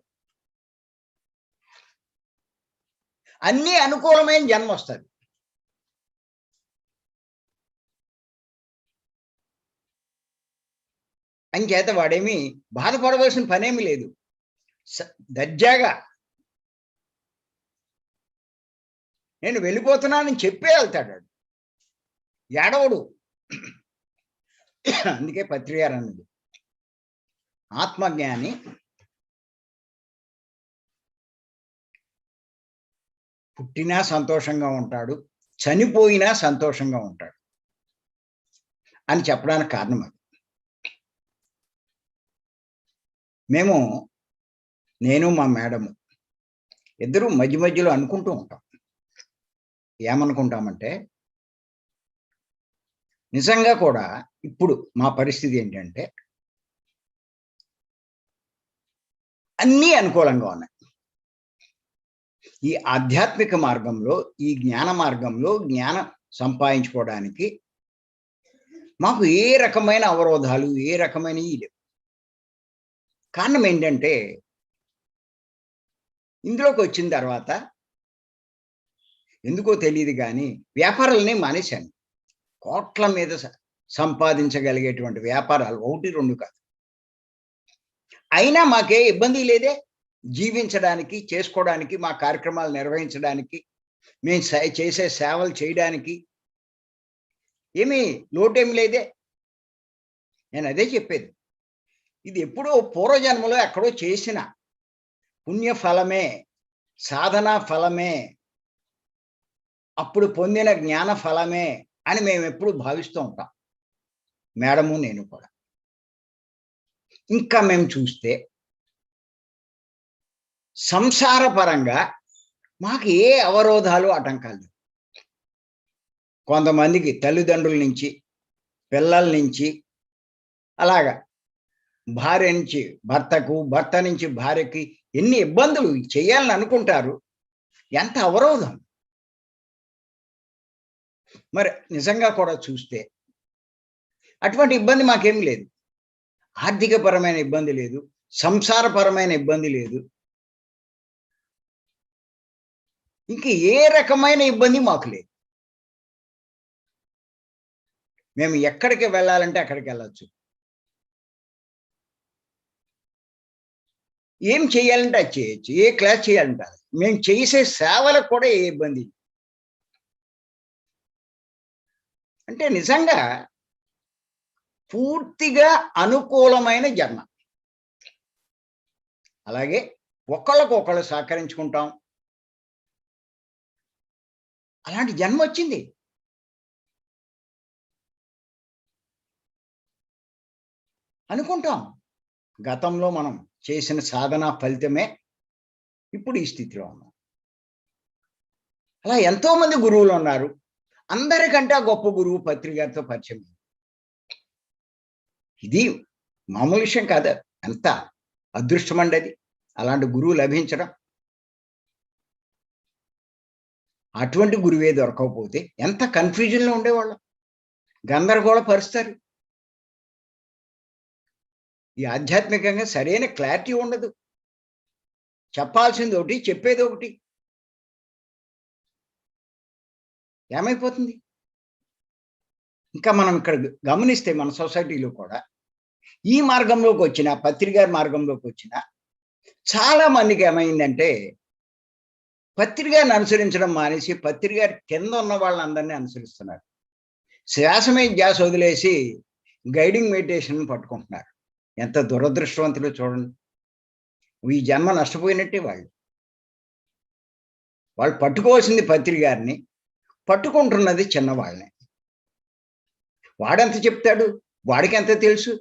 అన్నీ అనుకూలమైన జన్మ వస్తుంది. అంచేత వాడేమి బాధపడవలసిన పనేమి లేదు. దర్జాగా నేను వెళ్ళిపోతున్నానని చెప్పే వెళ్తాడు. ఏడవడు. అందుకే పత్రి గారు అన్నది, ఆత్మజ్ఞాని పుట్టినా సంతోషంగా ఉంటాడు, చనిపోయినా సంతోషంగా ఉంటాడు అని చెప్పడానికి కారణం అది. నేను మా మేడము ఇద్దరు మధ్య మధ్యలో అనుకుంటూ ఉంటాం. ఏమనుకుంటామంటే, నిజంగా కూడా ఇప్పుడు మా పరిస్థితి ఏంటంటే అన్నీ అనుకూలంగా ఉన్నాయి. ఈ ఆధ్యాత్మిక మార్గంలో, ఈ జ్ఞాన మార్గంలో జ్ఞానం సంపాదించుకోవడానికి మాకు ఏ రకమైన అవరోధాలు, ఏ రకమైనవి లేవు. కారణం ఏంటంటే, ఇందులోకి వచ్చిన తర్వాత ఎందుకో తెలియదు కానీ వ్యాపారాలనే మానేశాను. కోట్ల మీద సంపాదించగలిగేటువంటి వ్యాపారాలు 1, 2 కాదు. అయినా మాకే ఇబ్బంది లేదే. జీవించడానికి, చేసుకోవడానికి, మా కార్యక్రమాలు నిర్వహించడానికి, మేము చేసే సేవలు చేయడానికి ఏమీ లోటేమి లేదే. నేను అదే చెప్పేది. ఇది ఎప్పుడో పూర్వజన్మలో ఎక్కడో చేసిన పుణ్యఫలమే, సాధనా ఫలమే, అప్పుడు పొందిన జ్ఞాన ఫలమే అని మేము ఎప్పుడు భావిస్తూ ఉంటాం, మేడము నేను కూడా. ఇంకా మేము చూస్తే సంసార పరంగా మాకు ఏ అవరోధాలు, ఆటంకాలు. కొంతమందికి తల్లిదండ్రుల నుంచి, పిల్లల నుంచి, అలాగా భార్య నుంచి భర్తకు, భర్త నుంచి భార్యకి ఎన్ని ఇబ్బందులు చేయాలని అనుకుంటారు. ఎంత అవరోధం. మరి నిజంగా కూడా చూస్తే అటువంటి ఇబ్బంది మాకేం లేదు. ఆర్థికపరమైన ఇబ్బంది లేదు, సంసారపరమైన ఇబ్బంది లేదు, ఇంక ఏ రకమైన ఇబ్బంది మాకు లేదు. మేము ఎక్కడికి వెళ్ళాలంటే అక్కడికి వెళ్ళొచ్చు, ఏం చేయాలంటే అది చేయొచ్చు, ఏ క్లాస్ చేయాలంటే అది. మేము చేసే సేవలకు కూడా ఏ ఇబ్బంది. అంటే నిజంగా పూర్తిగా అనుకూలమైన జన్మ. అలాగే ఒకళ్ళకొకళ్ళు సహకరించుకుంటాం. అలాంటి జన్మ వచ్చింది. అనుకుంటాం గతంలో మనం చేసిన సాధన ఫలితమే ఇప్పుడు ఈ స్థితిలో ఉన్నాం. అలా ఎంతో మంది గురువులు ఉన్నారు. అందరికంటే గొప్ప గురువు పత్రి గారితో పరిచయం. ఇది మామూలు విషయం కాదు. ఎంత అదృష్టమండి అది, అలాంటి గురువు లభించడం. అటువంటి గురువే దొరకకపోతే ఎంత కన్ఫ్యూజన్లో ఉండేవాళ్ళం, గందరగోళ పరుస్తారు. ఈ ఆధ్యాత్మికంగా సరైన క్లారిటీ ఉండదు. చెప్పాల్సింది ఒకటి, చెప్పేది ఒకటి. ఏమైపోతుంది? ఇంకా మనం ఇక్కడ గమనిస్తే మన సొసైటీలో కూడా ఈ మార్గంలోకి వచ్చిన, పత్రి గారి మార్గంలోకి వచ్చిన చాలా మందికి ఏమైందంటే, పత్రి గారిని అనుసరించడం మానేసి పత్రి గారి కింద ఉన్న వాళ్ళందరినీ అనుసరిస్తున్నారు. శ్వాస మీద ధ్యాస వదిలేసి గైడింగ్ మెడిటేషన్ పట్టుకుంటున్నారు. ఎంత దురదృష్టవంతులో చూడండి. ఈ జన్మ నష్టపోయినట్టే వాళ్ళు. వాళ్ళు పట్టుకోవాల్సింది పత్రి గారిని, పట్టుకుంటున్నది చిన్నవాళ్ళని. వాడెంత చెప్తాడు, వాడికి ఎంత తెలుసు.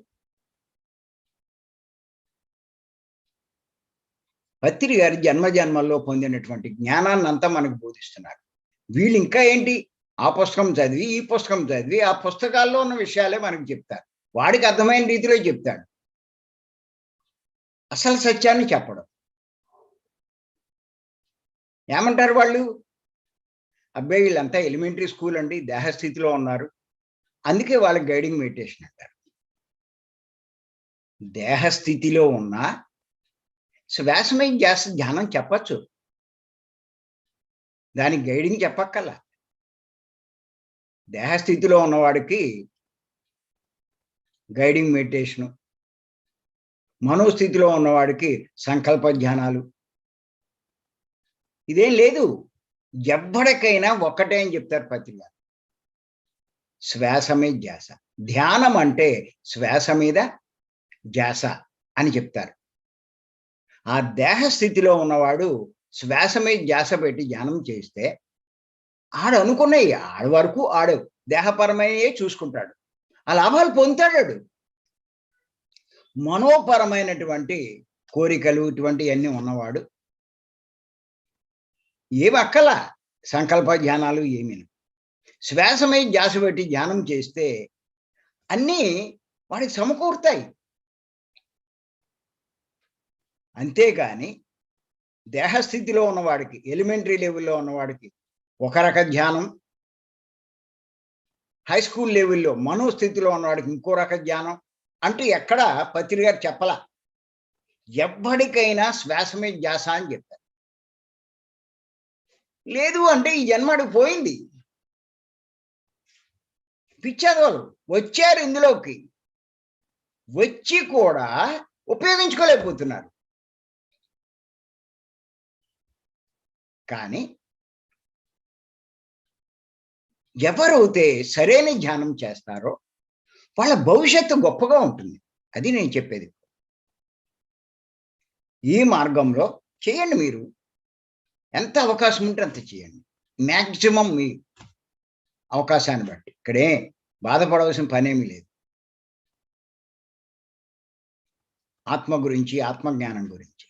పత్రి గారి జన్మ జన్మల్లో పొందినటువంటి జ్ఞానాన్ని అంతా మనకు బోధిస్తున్నారు. వీళ్ళు ఇంకా ఏంటి, ఆ పుస్తకం చదివి, ఈ పుస్తకం చదివి, ఆ పుస్తకాల్లో ఉన్న విషయాలే మనకు చెప్తారు. వాడికి అర్థమైన రీతిలో చెప్తాడు, అసలు సత్యాన్ని చెప్పడం. ఏమంటారు వాళ్ళు, అబ్బాయి వీళ్ళంతా ఎలిమెంటరీ స్కూల్ అండి, దేహస్థితిలో ఉన్నారు, అందుకే వాళ్ళకి గైడింగ్ మెడిటేషన్ అంటారు. దేహస్థితిలో ఉన్న శ్వాసమై ధ్యానం చెప్పచ్చు. దానికి గైడింగ్ చెప్పక్కర్లా. దేహస్థితిలో ఉన్నవాడికి గైడింగ్ మెడిటేషను, మనోస్థితిలో ఉన్నవాడికి సంకల్ప ధ్యానాలు. ఇదేం లేదు. ఎవ్వడికైనా ఒక్కటే అని చెప్తారు పత్రిక. శ్వాస మీద ధ్యాస. ధ్యానం అంటే శ్వాస మీద ధ్యాస అని చెప్తారు. ఆ దేహస్థితిలో ఉన్నవాడు శ్వాస మీద ధ్యాస పెట్టి ధ్యానం చేస్తే ఆడు అనుకున్నవి ఆడి వరకు ఆడు దేహపరమైనయే చూసుకుంటాడు. ఆ లాభాలు పొందుతాడు. మనోపరమైనటువంటి కోరికలు ఇటువంటివన్నీ ఉన్నవాడు ఏమి అక్కల సంకల్ప ధ్యానాలు ఏమీ. శ్వాసమై ధ్యాస పెట్టి ధ్యానం చేస్తే అన్నీ వాడికి సమకూరుతాయి. అంతేగాని దేహస్థితిలో ఉన్నవాడికి, ఎలిమెంటరీ లెవెల్లో ఉన్నవాడికి ఒక రక ధ్యానం, హై స్కూల్ లెవెల్లో మనోస్థితిలో ఉన్నవాడికి ఇంకో రక ధ్యానం అంటూ ఎక్కడ పత్రి గారు చెప్పలా. ఎవ్వడికైనా శ్వాస మీద ధ్యాస అని చెప్పారు. లేదు అంటే ఈ జన్మడు పోయింది. పిచ్చాదోలు వచ్చారు ఇందులోకి, వచ్చి కూడా ఉపయోగించుకోలేకపోతున్నారు. కానీ ఎవరైతే సరైన ధ్యానం చేస్తారో వాళ్ళ భవిష్యత్తు గొప్పగా ఉంటుంది. అది నేను చెప్పేది. ఈ మార్గంలో చేయండి. మీరు ఎంత అవకాశం ఉంటే అంత చేయండి. మ్యాక్సిమం మీ అవకాశాన్ని బట్టి. ఇక్కడే బాధపడవలసిన పనేమీ లేదు. ఆత్మ గురించి, ఆత్మజ్ఞానం గురించి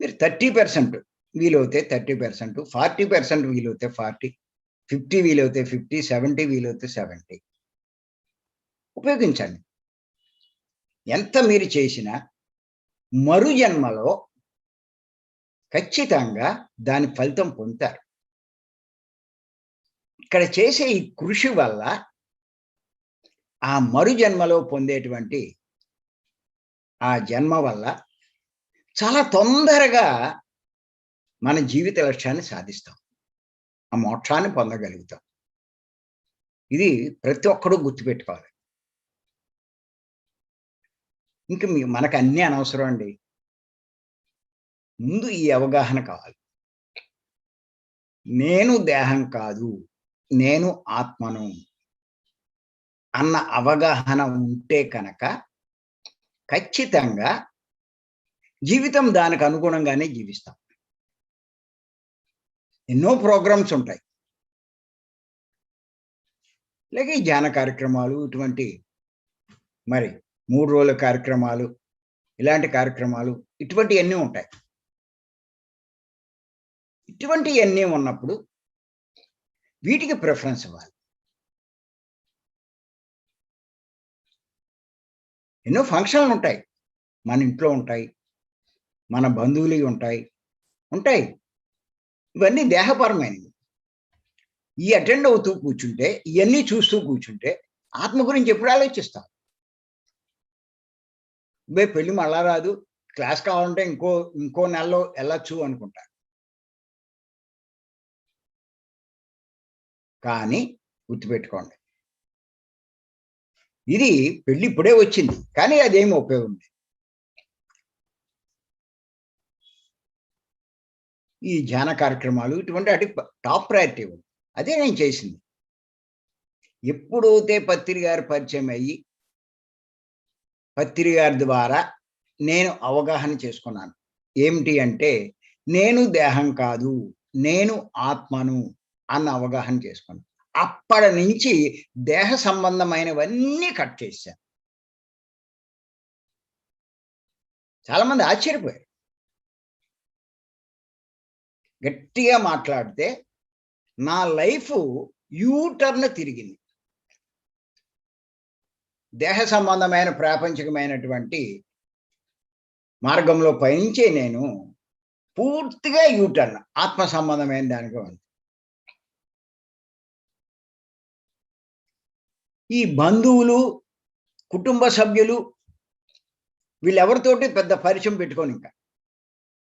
మీరు 30% వీలవుతే 30%, 40% వీలవుతే 40, 50 వీలవుతే 50, 70 వీలవుతే 70 ఉపయోగించండి. ఎంత మీరు చేసినా మరు జన్మలో ఖచ్చితంగా దాని ఫలితం పొందుతారు. ఇక్కడ చేసే ఈ కృషి వల్ల ఆ మరు జన్మలో పొందేటువంటి ఆ జన్మ వల్ల చాలా తొందరగా మన జీవిత లక్ష్యాన్ని సాధిస్తాం. ఆ మోక్షాన్ని పొందగలుగుతాం. ఇది ప్రతి ఒక్కరూ గుర్తుపెట్టుకోవాలి. ఇంక మనకు అన్నీ అనవసరం అండి. ముందు ఈ అవగాహన కావాలి. నేను దేహం కాదు, నేను ఆత్మను అన్న అవగాహన ఉంటే కనుక ఖచ్చితంగా జీవితం దానికి అనుగుణంగానే జీవిస్తాం. ఎన్నో ప్రోగ్రామ్స్ ఉంటాయి. లేక ఈ ధ్యాన కార్యక్రమాలు, ఇటువంటి మరి 3 రోజుల కార్యక్రమాలు, ఇలాంటి కార్యక్రమాలు ఇటువంటివన్నీ ఉంటాయి. ఇటువంటివన్నీ ఉన్నప్పుడు వీటికి ప్రిఫరెన్స్ ఇవ్వాలి. ఎన్నో ఫంక్షన్లు ఉంటాయి. మన ఇంట్లో ఉంటాయి, మన బంధువులు ఉంటాయి. ఇవన్నీ దేహపరమైనవి. ఈ అటెండ్ అవుతూ కూర్చుంటే, ఇవన్నీ చూస్తూ కూర్చుంటే ఆత్మ గురించి ఎప్పుడు ఆలోచిస్తాం? పెళ్లి మళ్ళా రాదు, క్లాస్ కావాలంటే ఇంకో నెలలో వెళ్ళొచ్చు అనుకుంటారు. కానీ గుర్తుపెట్టుకోండి, ఇది పెళ్లి ఇప్పుడే వచ్చింది, కానీ అదేమి ఉపయోగం లేదు. ఈ ధ్యాన కార్యక్రమాలు ఇటువంటి వాటికి టాప్ ప్రయారిటీ ఉంది. అదే నేను చేసింది. ఎప్పుడైతే పత్రి గారు పరిచయం అయ్యి పత్రి గారి ద్వారా నేను అవగాహన చేసుకున్నాను. ఏమిటి అంటే, నేను దేహం కాదు, నేను ఆత్మను అన్న అవగాహన చేసుకున్నాను. అప్పటి నుంచి దేహ సంబంధమైనవన్నీ కట్ చేశాను. చాలా మంది ఆశ్చర్యపోయారు. గట్టిగా మాట్లాడితే నా లైఫ్ యూటర్న్ తిరిగింది. దేహ సంబంధమైన ప్రాపంచికమైనటువంటి మార్గంలో పయనించే నేను పూర్తిగా యూటర్న్ ఆత్మ సంబంధమైన దానిగా ఉంది. ఈ బంధువులు, కుటుంబ సభ్యులు వీళ్ళెవరితోటి పెద్ద పరిచయం పెట్టుకోను ఇంకా.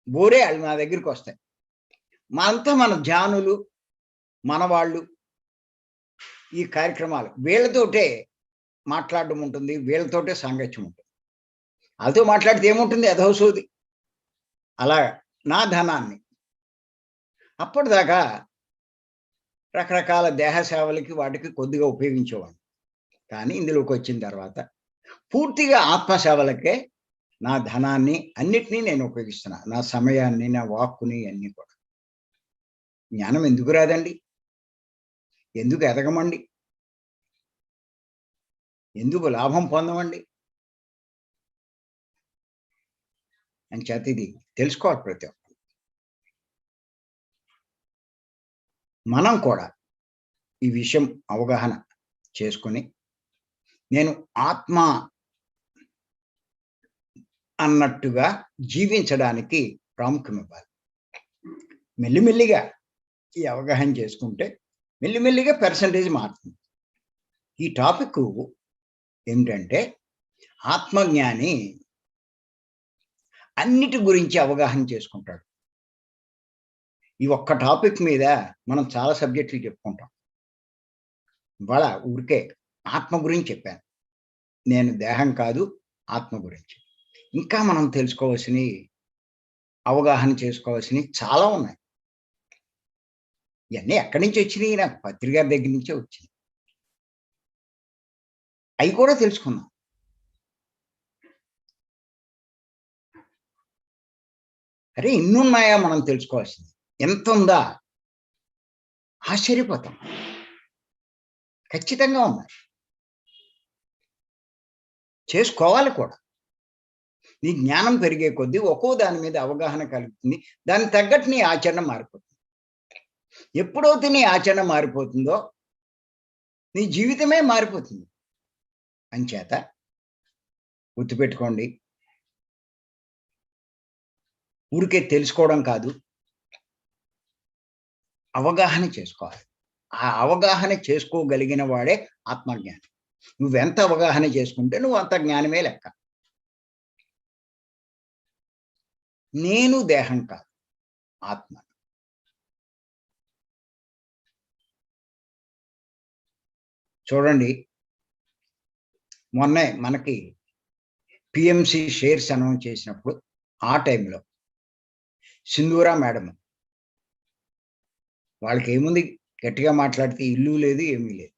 బోరే ఆళ్ళు నా దగ్గరికొస్తాయి. అంతా మన ధ్యానులు, మనవాళ్ళు ఈ కార్యక్రమాలు. వీళ్ళతోటే మాట్లాడడం ఉంటుంది. వీళ్ళతోటే సాంగత్యం ఉంటుంది. ఆళ్ళతో మాట్లాడితే ఏముంటుంది ఎదవ సోది. అలా నా ధనాన్ని అప్పటిదాకా రకరకాల దేహ సేవలకి వాటికి కొద్దిగా ఉపయోగించేవాడిని. కానీ ఇందులోకొచ్చిన తర్వాత పూర్తిగా ఆత్మ సేవలకే నా ధనాన్ని అన్నిటిని నేను ఉపయోగిస్తున్నా. నా సమయాన్ని, నా వాక్కుని అన్నీ కూడా. జ్ఞానం ఎందుకు రాదండి? ఎందుకు ఎదగమండి? ఎందుకు లాభం పొందమండి? అంచేత ఇది తెలుసుకోవాలి ప్రతి ఒక్కరు. మనం కూడా ఈ విషయం అవగాహన చేసుకొని, నేను ఆత్మ అన్నట్టుగా జీవించడానికి ప్రాముఖ్యం ఇవ్వాలి. మెల్లిమెల్లిగా ఈ అవగాహన చేసుకుంటే మెల్లిమెల్లిగా పర్సెంటేజ్ మారుతుంది. ఈ టాపిక్ ఏమిటంటే ఆత్మజ్ఞాని అన్నిటి గురించి అవగాహన చేసుకుంటాడు. ఈ ఒక్క టాపిక్ మీద మనం చాలా సబ్జెక్టులు చెప్పుకుంటాం. ఇవాళ ఊరికే ఆత్మ గురించి చెప్పాను. నేను దేహం కాదు, ఆత్మ గురించి. ఇంకా మనం తెలుసుకోవాల్సినవి, అవగాహన చేసుకోవాల్సినవి చాలా ఉన్నాయి. ఇవన్నీ ఎక్కడి నుంచి వచ్చినాయి? నాకు పత్రి గారి దగ్గర నుంచే వచ్చినాయి. అవి కూడా తెలుసుకున్నాం. అరే! ఇన్నున్నాయా మనం తెలుసుకోవాల్సింది? ఎంతుందా? ఆశ్చర్యపోతాం. ఖచ్చితంగా ఉన్నాయి. చేసుకోవాలి కూడా. నీ జ్ఞానం పెరిగే కొద్దీ ఒక్కో దాని మీద అవగాహన కలుగుతుంది. దానికి తగ్గట్టు నీ ఆచరణ మారిపోతుంది. ఎప్పుడైతే నీ ఆచరణ మారిపోతుందో, నీ జీవితమే మారిపోతుంది. అంచేత గుర్తుపెట్టుకోండి. ఊరికే తెలుసుకోవడం కాదు. అవగాహన చేసుకోవాలి. ఆ అవగాహన చేసుకోగలిగిన వాడే ఆత్మజ్ఞాని. నువ్వెంత అవగాహన చేసుకుంటే నువ్వు అంత జ్ఞానమే లెక్క. నేను దేహం కాదు, ఆత్మ. చూడండి, మొన్నే మనకి పిఎంసి షేర్స్ అనౌన్స్ చేసినప్పుడు ఆ టైంలో సింధూరా మేడం వాళ్ళకేముంది, గట్టిగా మాట్లాడితే ఇల్లు లేదు, ఏమీ లేదు.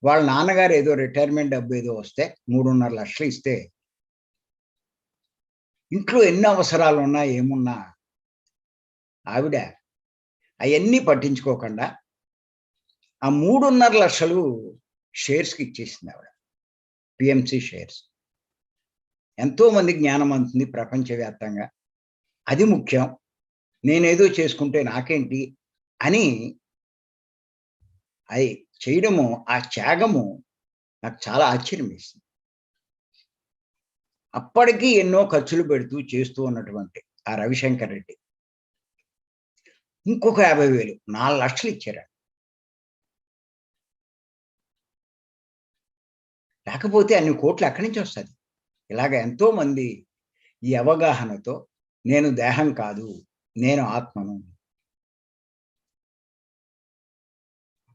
వాళ్ళ నాన్నగారు ఏదో రిటైర్మెంట్ డబ్బు ఏదో వస్తే 3.5 లక్షలు ఇస్తే ఇంట్లో ఎన్ని అవసరాలున్నా ఏమున్నా ఆవిడ అవన్నీ పట్టించుకోకుండా ఆ 3.5 లక్షలు షేర్స్‌కి ఇచ్చేసింది ఆవిడ. PMC shares. ఎంతో మంది జ్ఞానం అందుతుంది ప్రపంచవ్యాప్తంగా. అది ముఖ్యం. నేనేదో చేసుకుంటే నాకేంటి అని అది చేయడము, ఆ త్యాగము నాకు చాలా ఆశ్చర్యం వేసింది. అప్పటికి ఎన్నో ఖర్చులు పెడుతూ చేస్తూ ఉన్నటువంటి ఆ రవిశంకర్ రెడ్డి ఇంకొక 50,000 4 లక్షలు ఇచ్చారు. లేకపోతే అన్ని కోట్లు ఎక్కడి నుంచి వస్తది? ఇలాగ ఎంతో మంది ఈ అవగాహనతో నేను దేహం కాదు, నేను ఆత్మను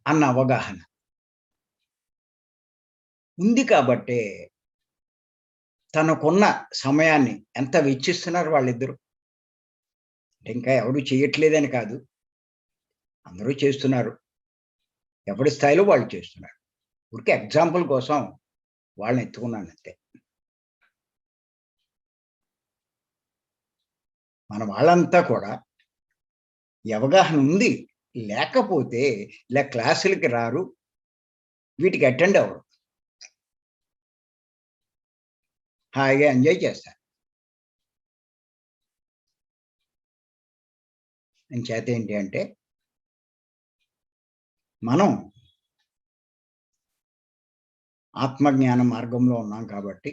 అన్న అవగాహన ఉంది కాబట్టే తనకున్న సమయాన్ని ఎంత వెచ్చిస్తున్నారు వాళ్ళిద్దరూ. ఇంకా ఎవరు చేయట్లేదని కాదు. అందరూ చేస్తున్నారు. ఎవరి స్థాయిలో వాళ్ళు చేస్తున్నారు. ఊరికే ఎగ్జాంపుల్ కోసం వాళ్ళని ఎత్తుకున్నానంతే. మన వాళ్ళంతా కూడా ఈ అవగాహన ఉంది. లేకపోతే ఇలా క్లాసులకి రారు. వీటికి అటెండ్ అవ్వరు. హాయిగా ఎంజాయ్ చేస్తారు. అంచేత ఏంటి అంటే మనం ఆత్మజ్ఞాన మార్గంలో ఉన్నాం కాబట్టి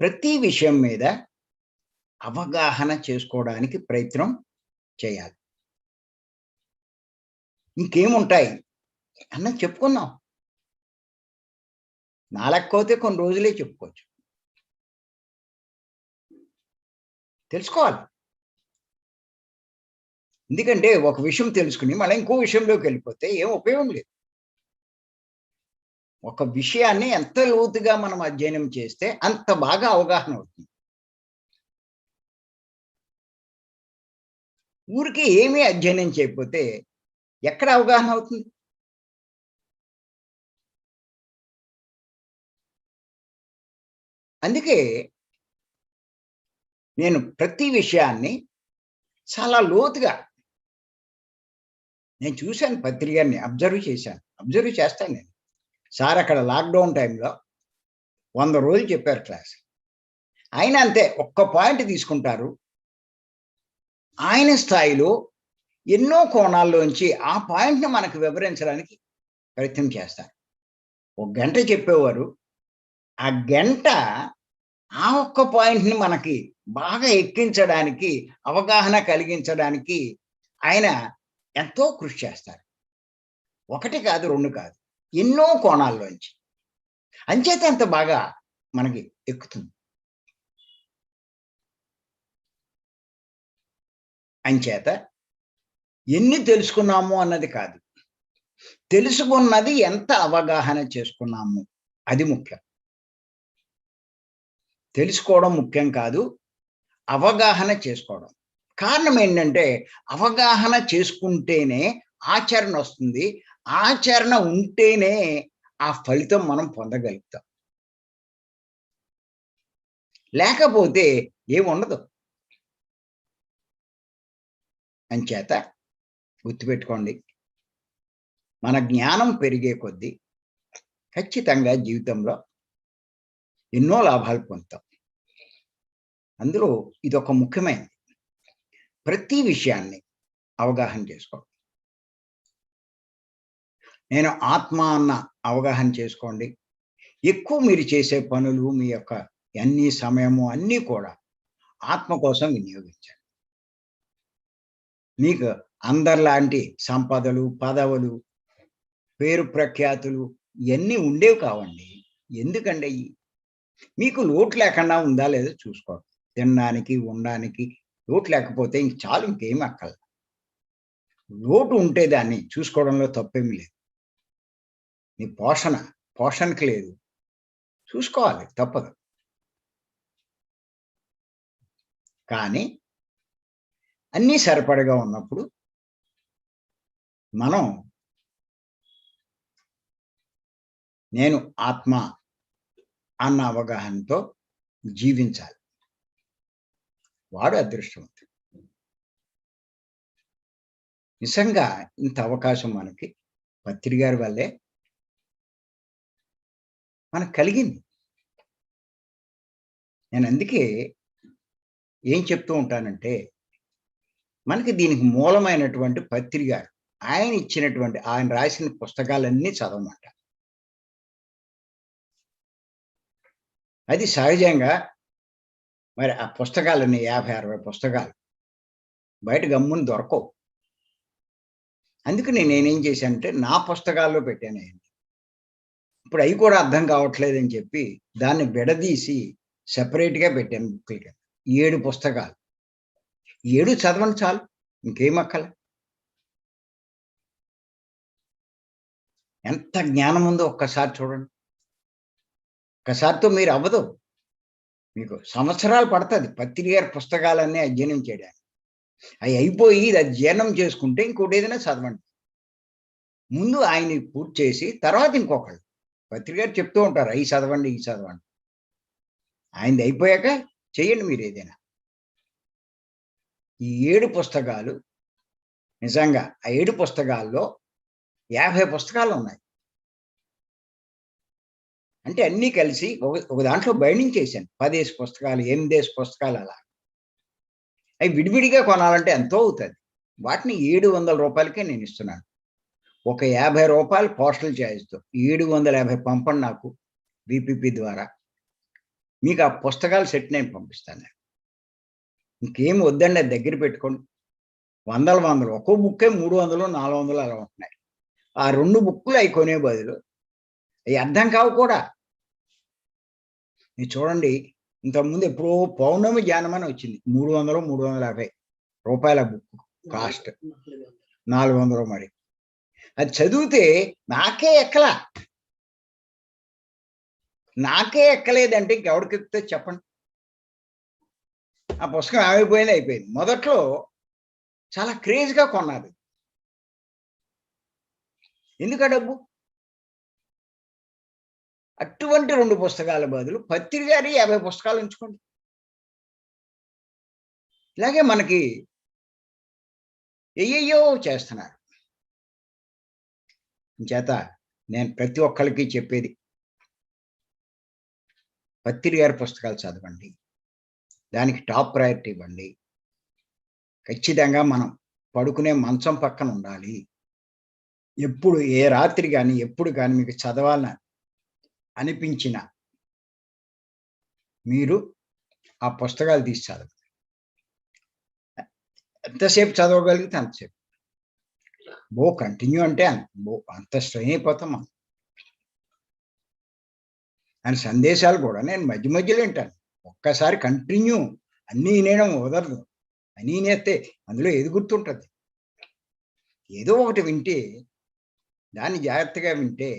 ప్రతి విషయం మీద అవగాహన చేసుకోవడానికి ప్రయత్నం చేయాలి. ఇంకేముంటాయి అన్నది చెప్పుకుందాం. నా లెక్కవుతే కొన్ని రోజులే చెప్పుకోవచ్చు. తెలుసుకోవాలి. ఎందుకంటే ఒక విషయం తెలుసుకుని మళ్ళీ ఇంకో విషయంలోకి వెళ్ళిపోతే ఏం ఉపయోగం లేదు. ఒక విషయాన్ని ఎంత లోతుగా మనం అధ్యయనం చేస్తే అంత బాగా అవగాహన అవుతుంది. ఊరికే ఏమీ అధ్యయనం చేయకపోతే ఎక్కడ అవగాహన అవుతుంది? అందుకే నేను ప్రతి విషయాన్ని చాలా లోతుగా నేను చూశాను, పత్రి గారిని అబ్జర్వ్ చేశాను. అబ్జర్వ్ చేస్తాను నేను. సార్ అక్కడ లాక్‌డౌన్ టైమ్‌లో 100 రోజులు చెప్పారు క్లాస్. ఆయన అంతే ఒక్క పాయింట్ తీసుకుంటారు. ఆయన స్థాయిలో ఎన్నో కోణాల్లోంచి ఆ పాయింట్‌ని మనకు వివరించడానికి ప్రయత్నం చేస్తారు. ఒక గంట చెప్పేవారు. ఆ గంట ఆ ఒక్క పాయింట్‌ని మనకి బాగా ఎక్కించడానికి, అవగాహన కలిగించడానికి ఆయన ఎంతో కృషి చేస్తారు. 1 కాదు, 2 కాదు. ఎన్నో కోణాల్లోంచి. అంచేత అంత బాగా మనకి ఎక్కుతుంది. అంచేత ఎన్ని తెలుసుకున్నాము అన్నది కాదు. తెలుసుకున్నది ఎంత అవగాహన చేసుకున్నాము అది ముఖ్యం. తెలుసుకోవడం ముఖ్యం కాదు. అవగాహన చేసుకోవడం. కారణం ఏంటంటే అవగాహన చేసుకుంటేనే ఆచరణ వస్తుంది. ఆచరణ ఉంటేనే ఆ ఫలితం మనం పొందగలుగుతాం. లేకపోతే ఏముండదు. అంచేత గుర్తుపెట్టుకోండి. మన జ్ఞానం పెరిగే కొద్దీ ఖచ్చితంగా జీవితంలో ఎన్నో లాభాలు పొందుతాం. అందులో ఇదొక ముఖ్యమైనది. ప్రతి విషయాన్ని అవగాహన చేసుకోవడం. నేను ఆత్మ అన్న అవగాహన చేసుకోండి. ఎక్కువ మీరు చేసే పనులు, మీ యొక్క అన్ని సమయము అన్నీ కూడా ఆత్మ కోసం వినియోగించండి. మీకు అందరిలాంటి సంపదలు, పదవులు, పేరు ప్రఖ్యాతులు ఇయన్నీ ఉండేవి కావండి. ఎందుకండయ్యి? మీకు లోటు లేకుండా ఉందా లేదో చూసుకోండి. తినడానికి, ఉండడానికి లోటు లేకపోతే ఇంక చాలు, ఇంకేమి అక్కర్లా. లోటు ఉంటే దాన్ని చూసుకోవడంలో తప్పేమి లేదు. మీ పోషణకి లేదు. చూసుకోవాలి, తప్పదు. కానీ అన్నీ సరిపడగా ఉన్నప్పుడు మనం నేను ఆత్మ అన్న అవగాహనతో జీవించాలి. వాడు అదృష్టవంతుడు. నిజంగా ఇంత అవకాశం మనకి పత్రి గారి వల్లే మనకు కలిగింది. నేను అందుకే ఏం చెప్తూ ఉంటానంటే, మనకి దీనికి మూలమైనటువంటి పత్రి గారు. ఆయన ఇచ్చినటువంటి, ఆయన రాసిన పుస్తకాలన్నీ చదవమంట. అది సహజంగా మరి ఆ పుస్తకాలన్నీ 50, 60 పుస్తకాలు బయట గమ్మున దొరకవు. అందుకని నేనేం చేశానంటే నా పుస్తకాల్లో పెట్టాను అయన్ని. ఇప్పుడు అయి కూడా అర్థం కావట్లేదని చెప్పి దాన్ని విడదీసి సెపరేట్‌గా పెట్టాను బుక్కుల కింద. 7 పుస్తకాలు. 7 చదవండి చాలు. ఇంకేం అక్కర్లా. ఎంత జ్ఞానం ఉందో ఒక్కసారి చూడండి. ఒక్కసారితో మీరు అవ్వదు. మీకు సంవత్సరాలు పడతది పత్రి గారి పుస్తకాలన్నీ అధ్యయనం చేయడానికి. అయి అయిపోయి అది జీర్ణం చేసుకుంటే ఇంకోటేదైనా చదవండి. ముందు ఆయనయి పూర్తి చేసి తర్వాత ఇంకొకళ్ళు. పత్రి గారు చెప్తూ ఉంటారు. అయి చదవండి, ఇయి చదవండి. ఆయనది అయిపోయాక చేయండి మీరేదైనా. ఈ 7 పుస్తకాలు నిజంగా ఆ 7 పుస్తకాల్లో 50 పుస్తకాలున్నాయి. అంటే అన్నీ కలిసి ఒక దాంట్లో బైండింగ్ చేశాను. 10 పుస్తకాలు, 8 పుస్తకాలు అలా. అవి విడివిడిగా కొనాలంటే ఎంతో అవుతది. వాటిని రూ. 700కే నేనిస్తున్నాను. ఒక రూ. 50 పోస్టల్ చార్జ్‌తో 750 పంపండి నాకు వీపీపీ ద్వారా. మీకు ఆ పుస్తకాల సెట్ నేను పంపిస్తాను. ఇంకేమి వద్దండి, అది దగ్గర పెట్టుకోండి. వందలు వందలు. ఒక్కో బుక్కే 300, 400 అలా ఉంటున్నాయి. ఆ 2 బుక్కులు అయి కొనే బదులు అయి అర్థం కావు కూడా. మీరు చూడండి, ఇంతకుముందు ఎప్పుడో పౌర్ణమి జ్ఞానం అని వచ్చింది, 300 350 రూపాయల బుక్ కాస్ట్, 400 మరి. అది చదివితే నాకే ఎక్కలేదంటే ఇంకెవరికి ఎక్కితే చెప్పండి. ఆ పుస్తకం అయిపోయింది. మొదట్లో చాలా క్రేజ్గా కొన్నది. ఎందుకు ఆ డబ్బు? అటువంటి 2 పుస్తకాల బదులు పత్రి గారి 50 పుస్తకాలు ఉంచుకోండి. ఇలాగే మనకి ఏయ్యో చేస్తున్నారు. చేత నేను ప్రతి ఒక్కరికి చెప్పేది, పత్రి గారి పుస్తకాలు చదవండి, దానికి టాప్ ప్రయారిటీ ఇవ్వండి. ఖచ్చితంగా మనం పడుకునే మంచం పక్కన ఉండాలి. ఎప్పుడు ఏ రాత్రి కానీ ఎప్పుడు కానీ మీకు చదవాలని అనిపించిన మీరు ఆ పుస్తకాలు తీసి చదవండి. ఎంతసేపు చదవగలిగితే అంతసేపు. కంటిన్యూ అంటే అంత స్ట్రెయిన్ అయిపోతాం మనం. అని సందేశాలు కూడా నేను మధ్య మధ్యలో వింటాను. ఒక్కసారి కంటిన్యూ అన్నీ వినేయడం కుదరదు. అన్నీ వినేస్తే అందులో ఏది గుర్తుంటుంది? ఏదో ఒకటి వింటే, దాన్ని జాగ్రత్తగా వింటే,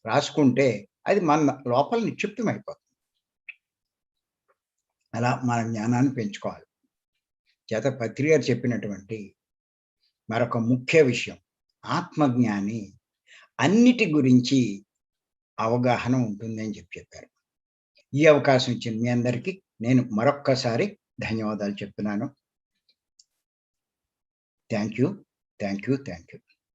రాసుకుంటే అది మన లోపల నిక్షిప్తం అయిపోతుంది. అలా మన జ్ఞానాన్ని పెంచుకోవాలి. చేత పత్రి గారు చెప్పినటువంటి మరొక ముఖ్య విషయం, ఆత్మజ్ఞాని అన్నిటి గురించి అవగాహన ఉంటుందని చెప్పారు. ఈ అవకాశం ఇచ్చిన మీ అందరికీ నేను మరొక్కసారి ధన్యవాదాలు చెప్తున్నాను. Thank you.